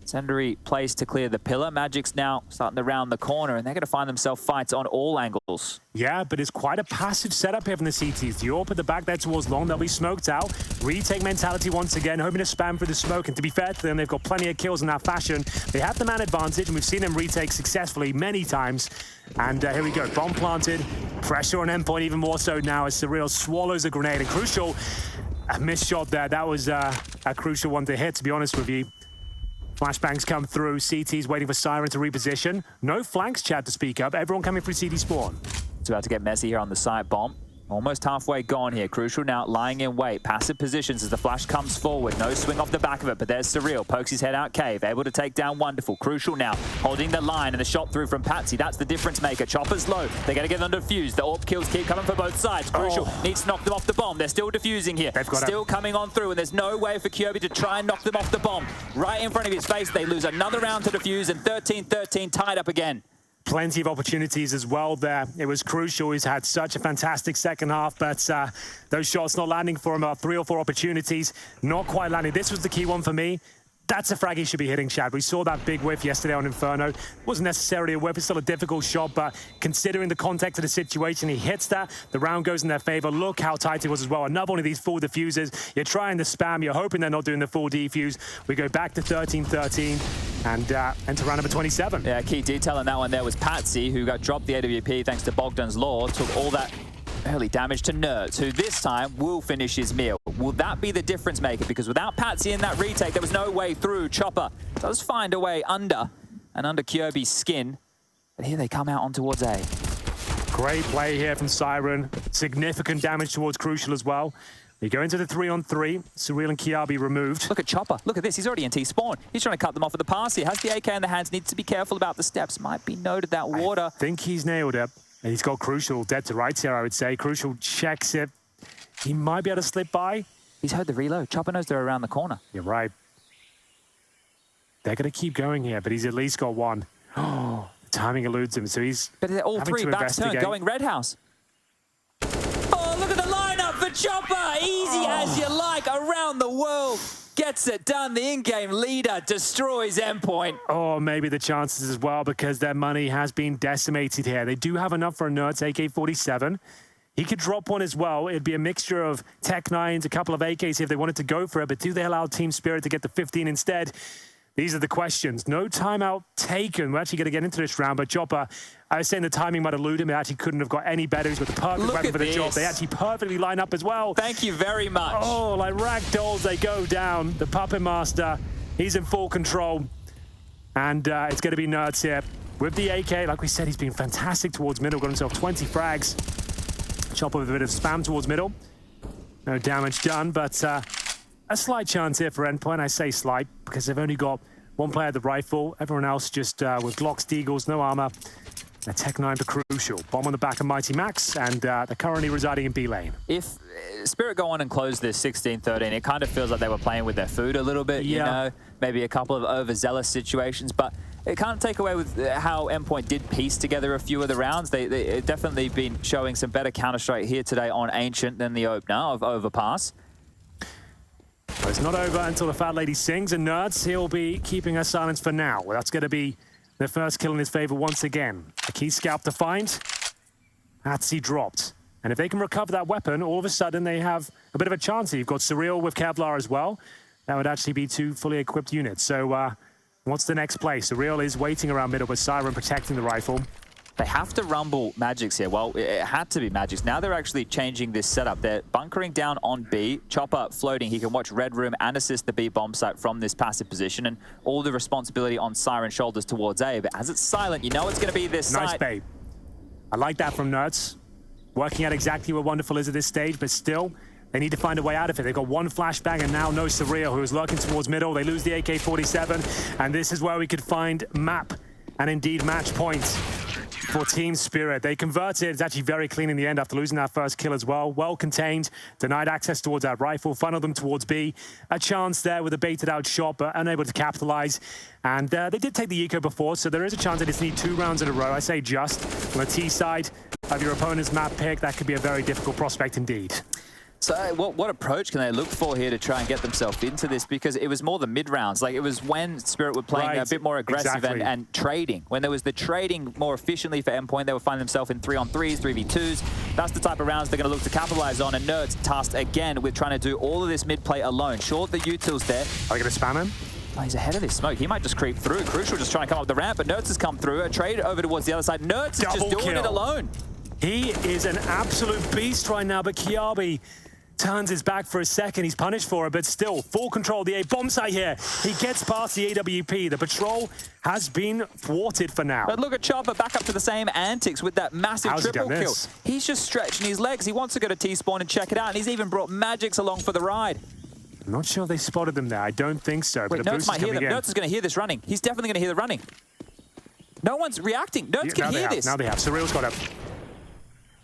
Senderi plays to clear the pillar. Magic's now starting to round the corner, and they're going to find themselves fights on all angles. Yeah, but it's quite a passive setup here from the CTs. The AWP at the back there towards long, they'll be smoked out. Retake mentality once again, hoping to spam through the smoke, and to be fair to them, they've got plenty of kills in that fashion. They have the man advantage, and we've seen them retake successfully many times. And here we go, bomb planted, pressure on Endpoint even more so now as Surreal swallows a grenade. And Crucial, a missed shot there. That was a crucial one to hit, to be honest with you. Flashbangs come through, CT's waiting for Siren to reposition. No flanks, Chad, to speak of. Everyone coming through CT spawn. It's about to get messy here on the side bomb. Almost halfway gone here. Crucial now lying in wait. Passive positions as the flash comes forward. No swing off the back of it, but there's Surreal. Pokes his head out cave. Able to take down Wonderful. Crucial now holding the line and the shot through from Patsy. That's the difference maker. Chopper's low. They're going to get under defuse. The AWP kills keep coming for both sides. Crucial needs to knock them off the bomb. They're still defusing here. Still coming on through, and there's no way for Kyobi to try and knock them off the bomb. Right in front of his face, they lose another round to defuse, and 13-13 tied up again. Plenty of opportunities as well there. It was Crucial. He's had such a fantastic second half, but those shots not landing for him. 3 or 4 opportunities, not quite landing. This was the key one for me. That's a frag he should be hitting, Chad. We saw that big whiff yesterday on Inferno. It wasn't necessarily a whiff, it's still a difficult shot, but considering the context of the situation, he hits that, the round goes in their favor. Look how tight it was as well. Another one of these full diffusers. You're trying to spam, you're hoping they're not doing the full defuse. We go back to 13-13 and enter round number 27. Yeah, key detail in that one there was Patsy, who got dropped the AWP thanks to Bogdan's Law, took all that early damage to Nerds, who this time will finish his meal. Will that be the difference maker? Because without Patsy in that retake, there was no way through. Chopper does find a way under Kyobi's skin. But here they come out on towards A. Great play here from Siren. Significant damage towards Crucial as well. We go into the 3-on-3. Surreal and Kiabi removed. Look at Chopper. Look at this. He's already in T-spawn. He's trying to cut them off with the pass here. Has the AK in the hands. Needs to be careful about the steps. Might be noted that water. I think he's nailed it. And he's got Crucial dead to rights here, I would say. Crucial checks it. He might be able to slip by. He's heard the reload. Chopper knows they're around the corner. You're right. They're going to keep going here, but he's at least got one. Oh, the timing eludes him, so he's But they're all three backs turned, going Red House. Oh, look at the lineup for Chopper. Easy as you like, around the world. Gets it done. The in-game leader destroys Endpoint. Oh, maybe the chances as well, because their money has been decimated here. They do have enough for a Nerds AK-47. He could drop one as well. It'd be a mixture of Tech 9s, a couple of AKs if they wanted to go for it, but do they allow Team Spirit to get the 15 instead? These are the questions. No timeout taken. We're actually going to get into this round, but Chopper, I was saying the timing might elude him. It actually couldn't have got any better. He's got the perfect weapon for the job. They actually perfectly line up as well. Thank you very much. Oh, like ragdolls, they go down. The Puppet Master, he's in full control. And it's going to be Nerds here. With the AK, like we said, he's been fantastic towards middle. Got himself 20 frags. Chopper with a bit of spam towards middle. No damage done, but a slight chance here for Endpoint. I say slight because they've only got one player at the rifle. Everyone else just with Glocks, Deagles, no armor. A Tech 9 for Crucial. Bomb on the back of Mighty Max, and they're currently residing in B lane. If Spirit go on and close this 16-13, it kind of feels like they were playing with their food a little bit, you know, maybe a couple of overzealous situations, but it can't take away with how Endpoint did piece together a few of the rounds. They definitely been showing some better Counter-Strike here today on Ancient than the opener of Overpass. Well, it's not over until the Fat Lady sings, and Nerds, he'll be keeping her silence for now. Well, that's going to be their first kill in his favor once again. A key scalp to find. Patsy dropped. And if they can recover that weapon, all of a sudden they have a bit of a chance. You've got Surreal with Kevlar as well. That would actually be 2 fully equipped units. So what's the next play? Surreal is waiting around middle with Siren protecting the rifle. They have to rumble Magics here. Well, it had to be Magics. Now they're actually changing this setup. They're bunkering down on B. Chopper floating. He can watch Red Room and assist the B bomb site from this passive position. And all the responsibility on Siren's shoulders towards A. But as it's silent, you know it's going to be this nice site. bait. I like that from Nerds. Working out exactly where Wonderful is at this stage, but still, they need to find a way out of it. They've got one flashbang and now no Surreal, who is lurking towards middle. They lose the AK-47, and this is where we could find map and indeed match points for Team Spirit. They converted. It's actually very clean in the end after losing that first kill as well. Well contained, denied access towards that rifle, funneled them towards B. A chance there with a baited out shot, but unable to capitalize. And they did take the eco before, so there is a chance they just need 2 rounds in a row. I say just. On the T side of your opponent's map pick, that could be a very difficult prospect indeed. So what approach can they look for here to try and get themselves into this? Because it was more the mid-rounds. Like, it was when Spirit were playing a bit more aggressive and trading. When there was the trading more efficiently for Endpoint, they would find themselves in 3-on-3s, 3v2s. That's the type of rounds they're going to look to capitalize on. And Nerds tasked again with trying to do all of this mid-play alone. Short the utils there. Are they going to spam him? Oh, he's ahead of this smoke. He might just creep through. Crucial just trying to come up the ramp, but Nerds has come through. A trade over towards the other side. Nerds is just doing it alone. He is an absolute beast right now, but Kiabi turns his back for a second. He's punished for it, but still, full control of the A bomb site here. He gets past the AWP. The patrol has been thwarted for now. But look at Chopper back up to the same antics with that massive triple kill. He's just stretching his legs. He wants to go to T-spawn and check it out, and he's even brought Magix along for the ride. I'm not sure they spotted them there. I don't think so. Wait, but Nerds might hear them. Nerds is going to hear this running. He's definitely going to hear the running. No one's reacting. Nerds can hear this. Now they have. Surreal's got up.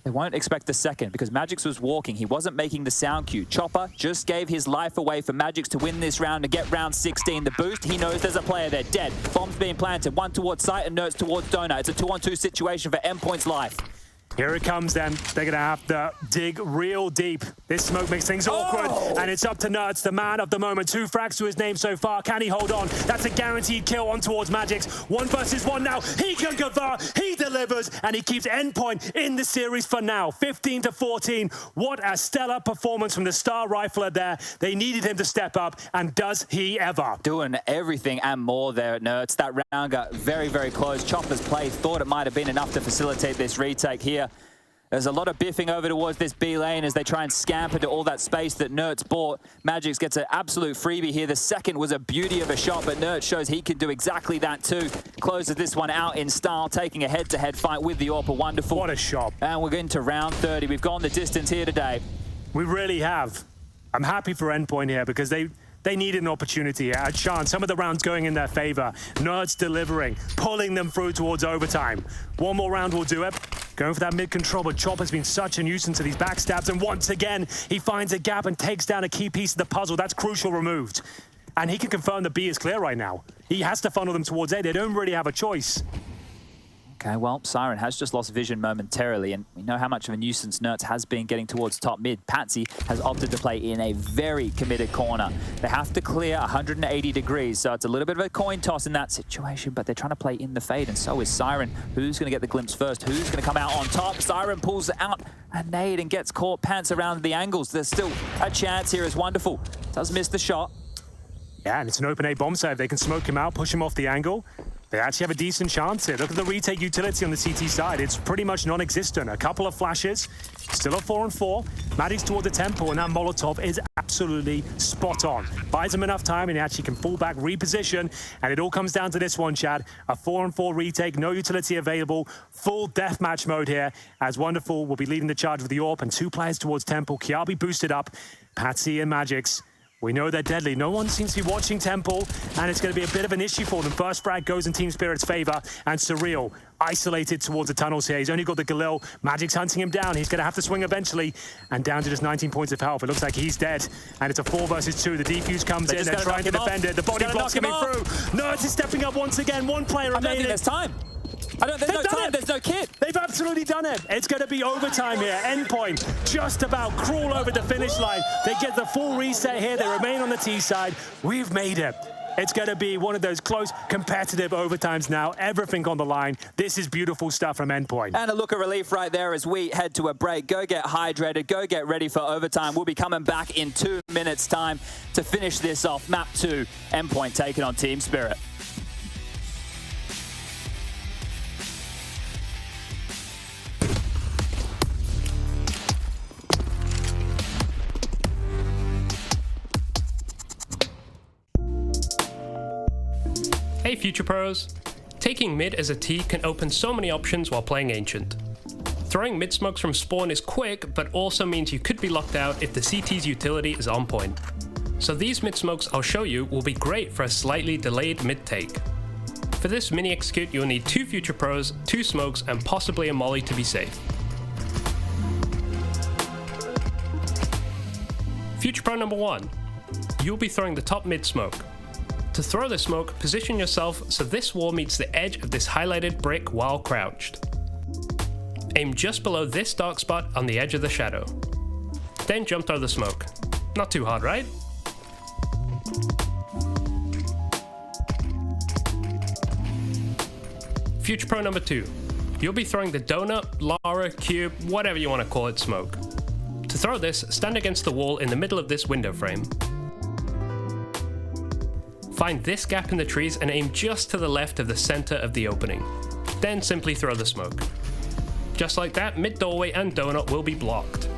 They won't expect the second because Magix was walking. He wasn't making the sound cue. Chopper just gave his life away for Magix to win this round and get round 16. The boost, he knows there's a player there, dead. Bombs being planted, one towards site and Nerds towards Donut. It's a 2-on-2 situation for Endpoint's life. Here it comes then. They're going to have to dig real deep. This smoke makes things awkward. And it's up to Nerds, the man of the moment. 2 frags to his name so far. Can he hold on? That's a guaranteed kill on towards Magix. 1 versus 1 now. He can convert. He delivers. And he keeps Endpoint in the series for now. 15-14. What a stellar performance from the star rifler there. They needed him to step up. And does he ever? Doing everything and more there at Nerds. That round got very, very close. Chopper's play thought it might have been enough to facilitate this retake here. There's a lot of biffing over towards this B lane as they try and scamper to all that space that Nerds bought. Magix gets an absolute freebie here. The second was a beauty of a shot, but Nerds shows he can do exactly that too. Closes this one out in style, taking a head-to-head fight with the AWP. Wonderful. What a shot. And we're into round 30. We've gone the distance here today. We really have. I'm happy for Endpoint here because they needed an opportunity, a chance. Some of the rounds going in their favor. Nerds delivering, pulling them through towards overtime. One more round will do it. Going for that mid-control, but Chopper's been such a nuisance to these backstabs, and once again, he finds a gap and takes down a key piece of the puzzle. That's crucial removed. And he can confirm that B is clear right now. He has to funnel them towards A. They don't really have a choice. Okay, well, Siren has just lost vision momentarily, and we know how much of a nuisance Nerds has been getting towards top mid. Patsy has opted to play in a very committed corner. They have to clear 180 degrees, so it's a little bit of a coin toss in that situation, but they're trying to play in the fade, and so is Siren. Who's going to get the glimpse first? Who's going to come out on top? Siren pulls out a nade and gets caught pants around the angles. There's still a chance here. Is Wonderful. Does miss the shot. Yeah, and it's an open A bomb save. They can smoke him out, push him off the angle. They actually have a decent chance here. Look at the retake utility on the CT side. It's pretty much non-existent. A couple of flashes, still a 4-on-4. Magix toward the temple, and that Molotov is absolutely spot on. Buys him enough time, and he actually can fall back, reposition, and it all comes down to this one, Chad. A 4-on-4 retake, no utility available, full deathmatch mode here, as Wonderful will be leading the charge with the AWP, and 2 players towards temple. Kiabi boosted up, Patsy and Magix. We know they're deadly. No one seems to be watching Temple, and it's going to be a bit of an issue for them. First frag goes in Team Spirit's favor, and Surreal isolated towards the tunnels here. He's only got the Galil. Magic's hunting him down. He's going to have to swing eventually, and down to just 19 points of health. It looks like he's dead, and it's a 4 versus 2. The defuse comes in. They're trying to defend it. The body block's coming through. Nerds is stepping up once again. 1 player remaining. I don't think there's time. There's no time, there's no kit. They've absolutely done it. It's going to be overtime here. Endpoint just about crawl over the finish line. They get the full reset here. They remain on the T side. We've made it. It's going to be one of those close, competitive overtimes now. Everything on the line. This is beautiful stuff from Endpoint. And a look of relief right there as we head to a break. Go get hydrated. Go get ready for overtime. We'll be coming back in 2 minutes' time to finish this off. Map 2, Endpoint taking on Team Spirit. Hey Future Pros! Taking mid as a T can open so many options while playing Ancient. Throwing mid smokes from spawn is quick, but also means you could be locked out if the CT's utility is on point. So these mid smokes I'll show you will be great for a slightly delayed mid take. For this mini execute you'll need 2 Future Pros, 2 smokes, and possibly a molly to be safe. Future Pro number 1. You'll be throwing the top mid smoke. To throw the smoke, position yourself so this wall meets the edge of this highlighted brick while crouched. Aim just below this dark spot on the edge of the shadow. Then jump through the smoke. Not too hard, right? Future Pro number 2. You'll be throwing the donut, Lara, cube, whatever you want to call it smoke. To throw this, stand against the wall in the middle of this window frame. Find this gap in the trees and aim just to the left of the center of the opening. Then simply throw the smoke. Just like that, mid doorway and donut will be blocked.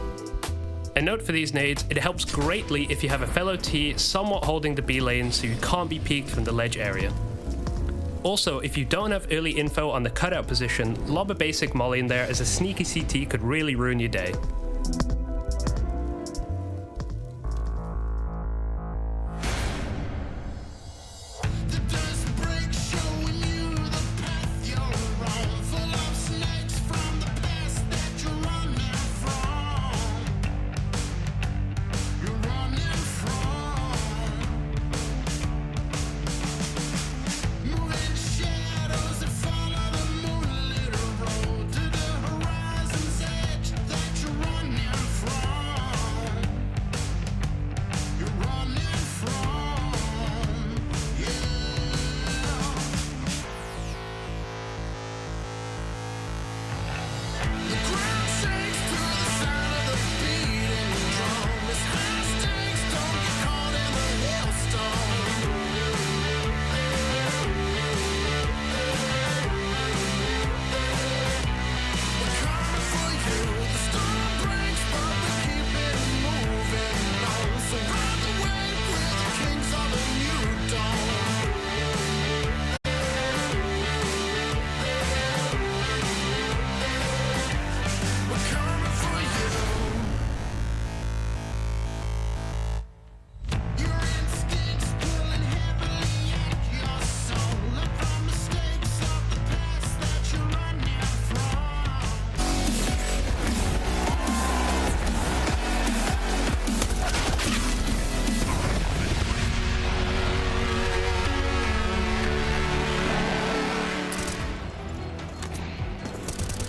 And note for these nades, it helps greatly if you have a fellow T somewhat holding the B lane so you can't be peeked from the ledge area. Also, if you don't have early info on the cutout position, lob a basic molly in there as a sneaky CT could really ruin your day.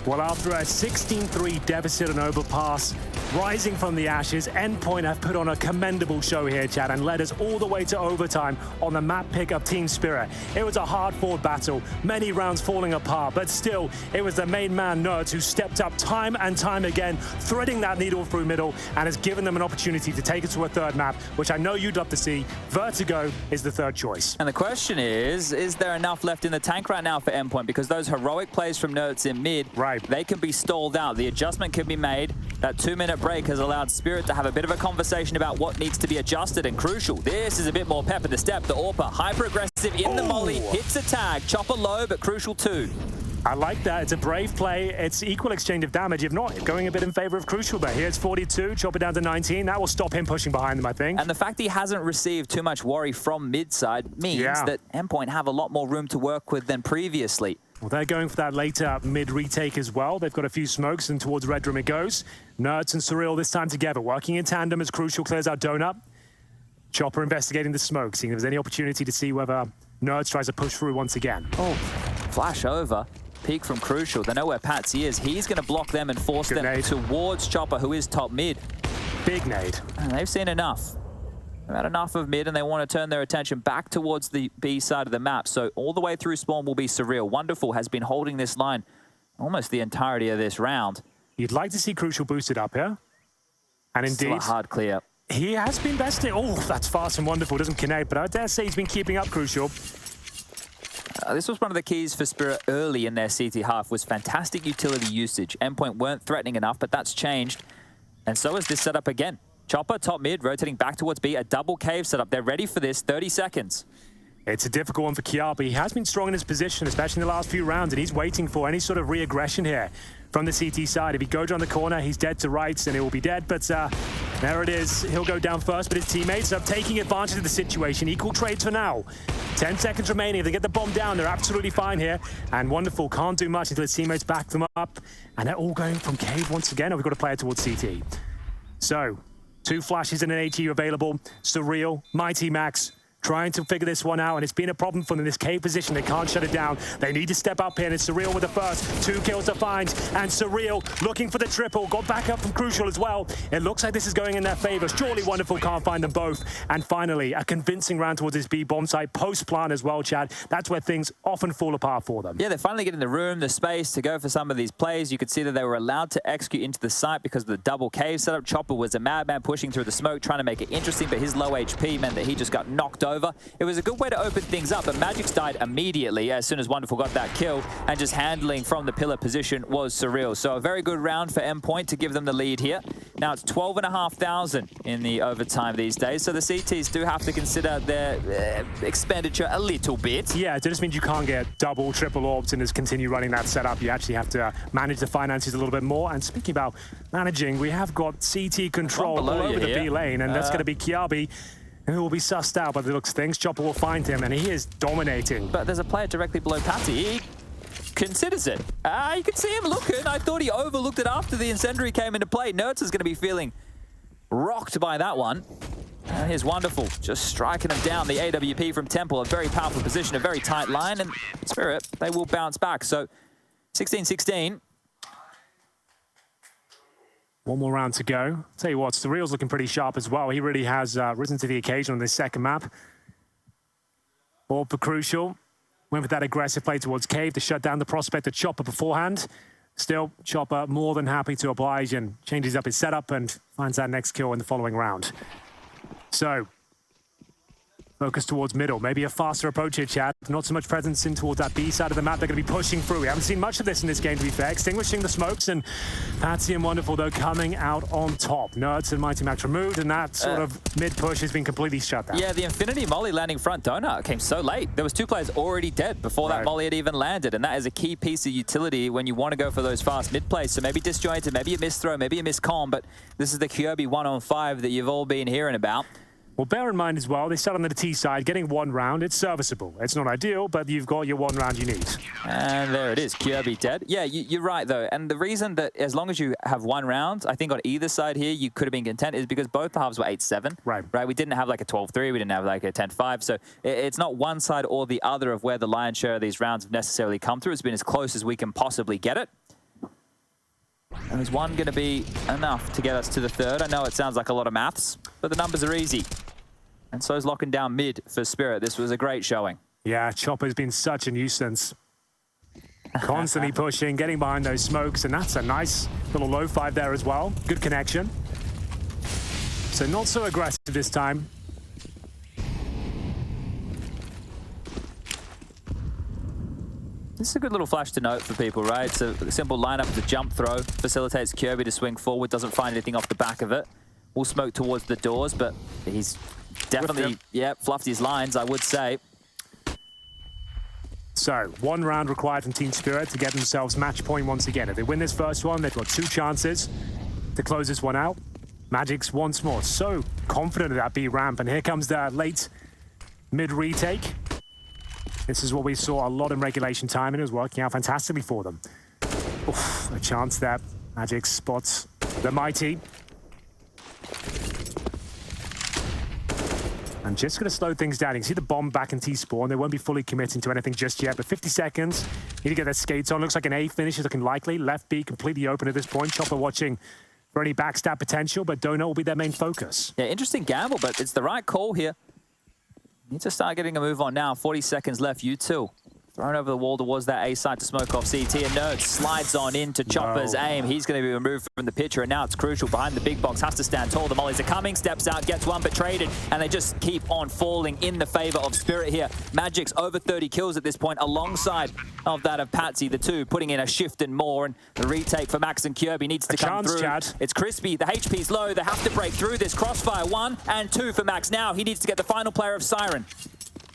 Well, after a 16-3 deficit on overpass, rising from the ashes, ENDPOINT have put on a commendable show here, Chad, and led us all the way to overtime on the map pick of Team Spirit. It was a hard-fought battle, many rounds falling apart, but still, it was the main man, Nerds, who stepped up time and time again, threading that needle through middle, and has given them an opportunity to take it to a third map, which I know you'd love to see. Vertigo is the third choice. And the question is there enough left in the tank right now for ENDPOINT? Because those heroic plays from Nerds in mid, they can be stalled out. The adjustment can be made. That 2-minute break has allowed Spirit to have a bit of a conversation about what needs to be adjusted and crucial. This is a bit more pep at the step. The AWPer, hyper-aggressive in the molly, hits a tag. Chopper low, but crucial too. I like that. It's a brave play. It's equal exchange of damage, if not going a bit in favor of Crucial there. Here's 42, chop it down to 19. That will stop him pushing behind them, I think. And the fact he hasn't received too much worry from mid-side means that ENDPOINT have a lot more room to work with than previously. Well, they're going for that later mid retake as well. They've got a few smokes and towards Red Room it goes. Nerds and Surreal this time together, working in tandem as Crucial clears out Donut. Chopper investigating the smoke, seeing if there's any opportunity to see whether Nerds tries to push through once again. Oh, flash over. Peek from Crucial. They know where Patsy is. He's going to block them and force them towards Chopper, who is top mid. Big nade. And they've seen enough. They've had enough of mid, and they want to turn their attention back towards the B side of the map. So all the way through spawn will be Surreal. Wonderful has been holding this line almost the entirety of this round. You'd like to see Crucial boosted up here. And indeed, still a hard clear. He has been besting. Oh, that's fast and wonderful. Doesn't connect, but I dare say he's been keeping up Crucial. This was one of the keys for Spirit early in their CT half, was fantastic utility usage. ENDPOINT weren't threatening enough, but that's changed. And so is this setup again. Chopper, top mid, rotating back towards B, a double cave setup. They're ready for this, 30 seconds. It's a difficult one for Kiar, but he has been strong in his position, especially in the last few rounds, and he's waiting for any sort of re-aggression here from the CT side. If he goes around the corner, he's dead to rights, and he will be dead, but there it is. He'll go down first, but his teammates are taking advantage of the situation. Equal trades for now. 10 seconds remaining. If they get the bomb down, they're absolutely fine here, and Wonderful can't do much until his teammates back them up, and they're all going from cave once again, and we've got a player towards CT. So, 2 flashes and an HE available. Surreal, Mighty Max, trying to figure this one out, and it's been a problem for them in this cave position. They can't shut it down. They need to step up here, and it's Surreal with the first. 2 kills to find, and Surreal looking for the triple. Got back up from Crucial as well. It looks like this is going in their favor. Surely Wonderful can't find them both. And finally, a convincing round towards this B bomb site. Post-plant as well, Chad. That's where things often fall apart for them. Yeah, they're finally getting the room, the space to go for some of these plays. You could see that they were allowed to execute into the site because of the double cave setup. Chopper was a madman pushing through the smoke, trying to make it interesting, but his low HP meant that he just got knocked over over. It was a good way to open things up, but Magic's died immediately as soon as Wonderful got that kill, and just handling from the pillar position was surreal. So a very good round for Endpoint to give them the lead here. Now it's 12,500 in the overtime these days, so the CTs do have to consider their expenditure a little bit. Yeah, it just means you can't get double, triple orbs and just continue running that setup. You actually have to manage the finances a little bit more. And speaking about managing, we have got CT control all over the B lane, and that's going to be Kiabi, who will be sussed out by the looks of things. Chopper will find him, and he is dominating. But there's a player directly below Patty. He considers it. You can see him looking. I thought he overlooked it after the incendiary came into play. Nerds is going to be feeling rocked by that one. Here's Wonderful, just striking him down. The AWP from Temple, a very powerful position, a very tight line, and Spirit, they will bounce back. So 16-16. One more round to go. Tell you what, Surreal's looking pretty sharp as well. He really has risen to the occasion on this second map. Orb for Crucial. Went with that aggressive play towards Cave to shut down the prospect of Chopper beforehand. Still, Chopper more than happy to oblige and changes up his setup and finds that next kill in the following round. So, focus towards middle. Maybe a faster approach here, Chad. Not so much presence in towards that B side of the map. They're going to be pushing through. We haven't seen much of this in this game, to be fair. Extinguishing the smokes, and Patsy and Wonderful, though, coming out on top. Nerds and Mighty Max removed, and that sort of mid-push has been completely shut down. Yeah, the Infinity Molly landing front donut came so late. There was 2 players already dead before that Molly had even landed, and that is a key piece of utility when you want to go for those fast mid-plays. So maybe disjointed, maybe a misthrow, maybe a miscom, but this is the Kirby 1-on-5 that you've all been hearing about. Well, bear in mind as well, they start on the T side, getting 1 round. It's serviceable. It's not ideal, but you've got your 1 round you need. And there it is, Kirby dead. Yeah, you're right, though. And the reason that as long as you have 1 round, I think on either side here, you could have been content, is because both the halves were 8-7. Right? We didn't have like a 12-3. We didn't have like a 10-5. So it's not one side or the other of where the lion's share of these rounds have necessarily come through. It's been as close as we can possibly get it. And is 1 going to be enough to get us to the 3rd? I know it sounds like a lot of maths, but the numbers are easy. And so is locking down mid for Spirit. This was a great showing. Yeah, Chopper's been such a nuisance. Constantly pushing, getting behind those smokes, and that's a nice little low 5 there as well. Good connection. So not so aggressive this time. This is a good little flash to note for people, right? It's a simple lineup. The jump throw facilitates Kirby to swing forward, doesn't find anything off the back of it. Will smoke towards the doors, but he's definitely, fluffed his lines, I would say. So, 1 round required from Team Spirit to get themselves match point once again. If they win this first one, they've got 2 chances to close this one out. Magic's once more so confident of that B ramp, and here comes the late mid retake. This is what we saw a lot in regulation time, and it was working out fantastically for them. Oof, a chance there. Magic spots the Mighty. And just going to slow things down. You can see the bomb back in T-spawn. They won't be fully committing to anything just yet, but 50 seconds. Need to get their skates on. Looks like an A finish is looking likely. Left B completely open at this point. Chopper watching for any backstab potential, but Donut will be their main focus. Yeah, interesting gamble, but it's the right call here. Need to start getting a move on now. 40 seconds left. You too. Thrown over the wall towards that A side to smoke off CT, and Nerd slides on into Chopper's aim. He's going to be removed from the picture, and now it's Crucial behind the big box. Has to stand tall. The mollies are coming, steps out, gets 1, but traded, and they just keep on falling in the favor of Spirit here. Magic's over 30 kills at this point, alongside of that of Patsy, the 2, putting in a shift and more, and the retake for Max and Kirby needs to come through. Chad. It's Crispy. The HP's low. They have to break through this. Crossfire 1 and 2 for Max now. He needs to get the final player of Siren.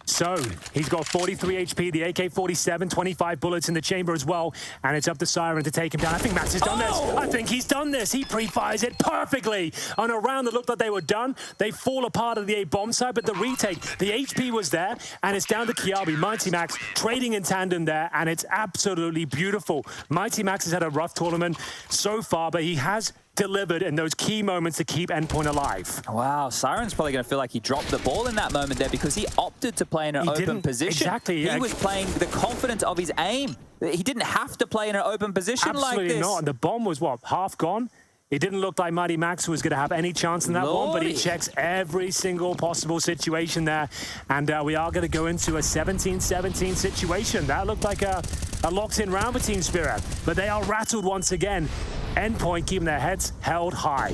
So, he's got 43 HP, the AK-47, 25 bullets in the chamber as well, and it's up to Siren to take him down. I think Max has done this. I think he's done this. He pre-fires it perfectly. On a round that looked like they were done, they fall apart of the A-bomb side, but the retake, the HP was there, and it's down to Kiabi. Mighty Max trading in tandem there, and it's absolutely beautiful. Mighty Max has had a rough tournament so far, but he has delivered in those key moments to keep Endpoint alive. Wow, Siren's probably going to feel like he dropped the ball in that moment there because he opted to play in an open position. Exactly. He was playing the confidence of his aim. He didn't have to play in an open position like this. Absolutely not. And the bomb was, what, half gone? It didn't look like Mighty Max was going to have any chance in that one, but he checks every single possible situation there. And we are going to go into a 17-17 situation. That looked like a locked-in round for Team Spirit, but they are rattled once again. Endpoint keeping their heads held high.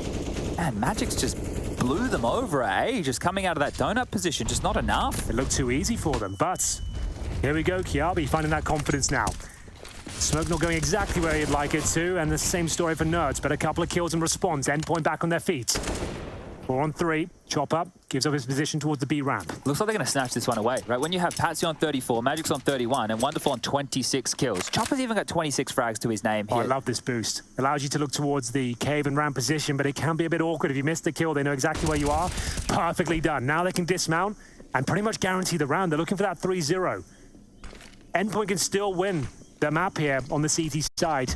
And Magic's just blew them over at A, just coming out of that donut position, just not enough. It looked too easy for them, but here we go, Kiabi finding that confidence now. Smoke not going exactly where he'd like it to, and the same story for Nerds, but a couple of kills in response. Endpoint back on their feet. 4 on 3. Chopper gives up his position towards the B ramp. Looks like they're going to snatch this one away, right? When you have Patsy on 34, Magic's on 31, and Wonderful on 26 kills. Chopper's even got 26 frags to his name here. Oh, I love this boost. Allows you to look towards the cave and ramp position, but it can be a bit awkward. If you miss the kill, they know exactly where you are. Perfectly done. Now they can dismount and pretty much guarantee the round. They're looking for that 3-0. Endpoint can still win the map here on the CT side.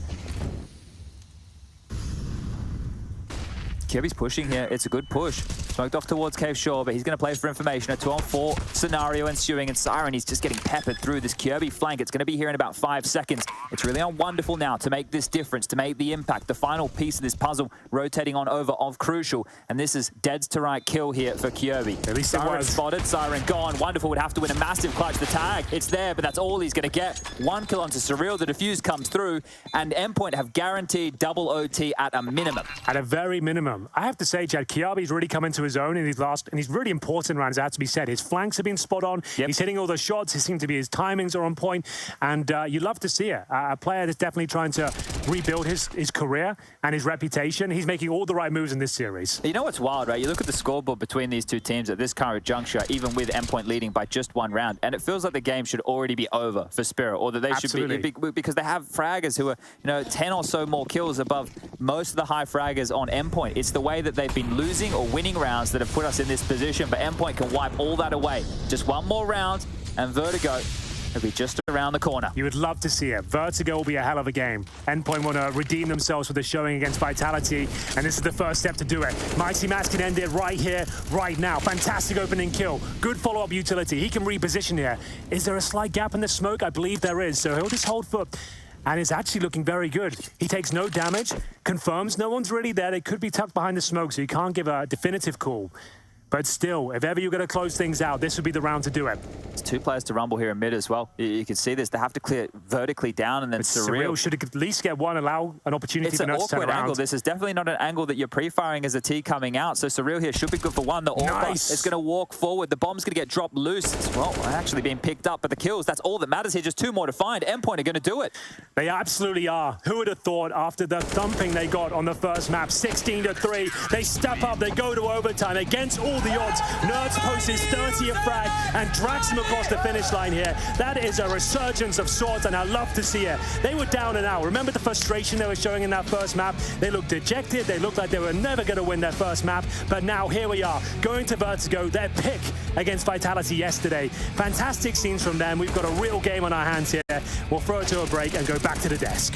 Kirby's pushing here. It's a good push. Smoked off towards Cave Shore, but he's going to play for information. A 2-on-4 scenario ensuing, and Siren, he's just getting peppered through this Kirby flank. It's going to be here in about 5 seconds. It's really on Wonderful now to make this difference, to make the impact. The final piece of this puzzle rotating on over of Crucial, and this is dead to right kill here for Kirby. At least it Siren was. spotted, Siren gone. Wonderful would have to win a massive clutch. The tag, it's there, but that's all he's going to get. 1 kill onto Surreal. The defuse comes through, and Endpoint have guaranteed double OT at a minimum. At a very minimum. I have to say, Chad, Kiabi's really come into his own in these last, and he's really important rounds, it has to be said. His flanks have been spot on. Yep. He's hitting all the shots. It seems to be his timings are on point, and you love to see it. A player that's definitely trying to rebuild his career and his reputation. He's making all the right moves in this series. You know what's wild, right? You look at the scoreboard between these two teams at this current juncture, even with Endpoint leading by just 1 round, and it feels like the game should already be over for Spirit, or that they Absolutely. should be, because they have fraggers who are, 10 or so more kills above most of the high fraggers on Endpoint. It's the way that they've been losing or winning rounds that have put us in this position, but Endpoint can wipe all that away. Just 1 more round, and Vertigo will be just around the corner. You would love to see it. Vertigo will be a hell of a game. Endpoint want to redeem themselves with a showing against Vitality, and this is the first step to do it. Mighty Max can end it right here, right now. Fantastic opening kill. Good follow-up utility. He can reposition here. Is there a slight gap in the smoke? I believe there is, so he'll just hold foot. And it's actually looking very good. He takes no damage, confirms no one's really there. They could be tucked behind the smoke, so you can't give a definitive call. But still, if ever you're going to close things out, this would be the round to do it. There's 2 players to rumble here in mid as well. You can see this. They have to clear vertically down, and then Surreal should at least get one, allow an opportunity for Nerds to turn around. It's an awkward angle. This is definitely not an angle that you're pre-firing as a T coming out. So Surreal here should be good for 1. The Orca is going to walk forward. The bomb's going to get dropped loose. It's, well, actually being picked up, but the kills, that's all that matters here. Just 2 more to find. Endpoint are going to do it. They absolutely are. Who would have thought after the thumping they got on the first map, 16-3, they step up, they go to overtime against all the odds. Nerds posts his 30th frag and drags him across the finish line here. That is a resurgence of sorts, and I love to see it. They were down and out. Remember the frustration they were showing in that first map? They looked dejected. They looked like they were never going to win their first map. But now here we are, going to Vertigo, their pick against Vitality yesterday. Fantastic scenes from them. We've got a real game on our hands here. We'll throw it to a break and go back to the desk.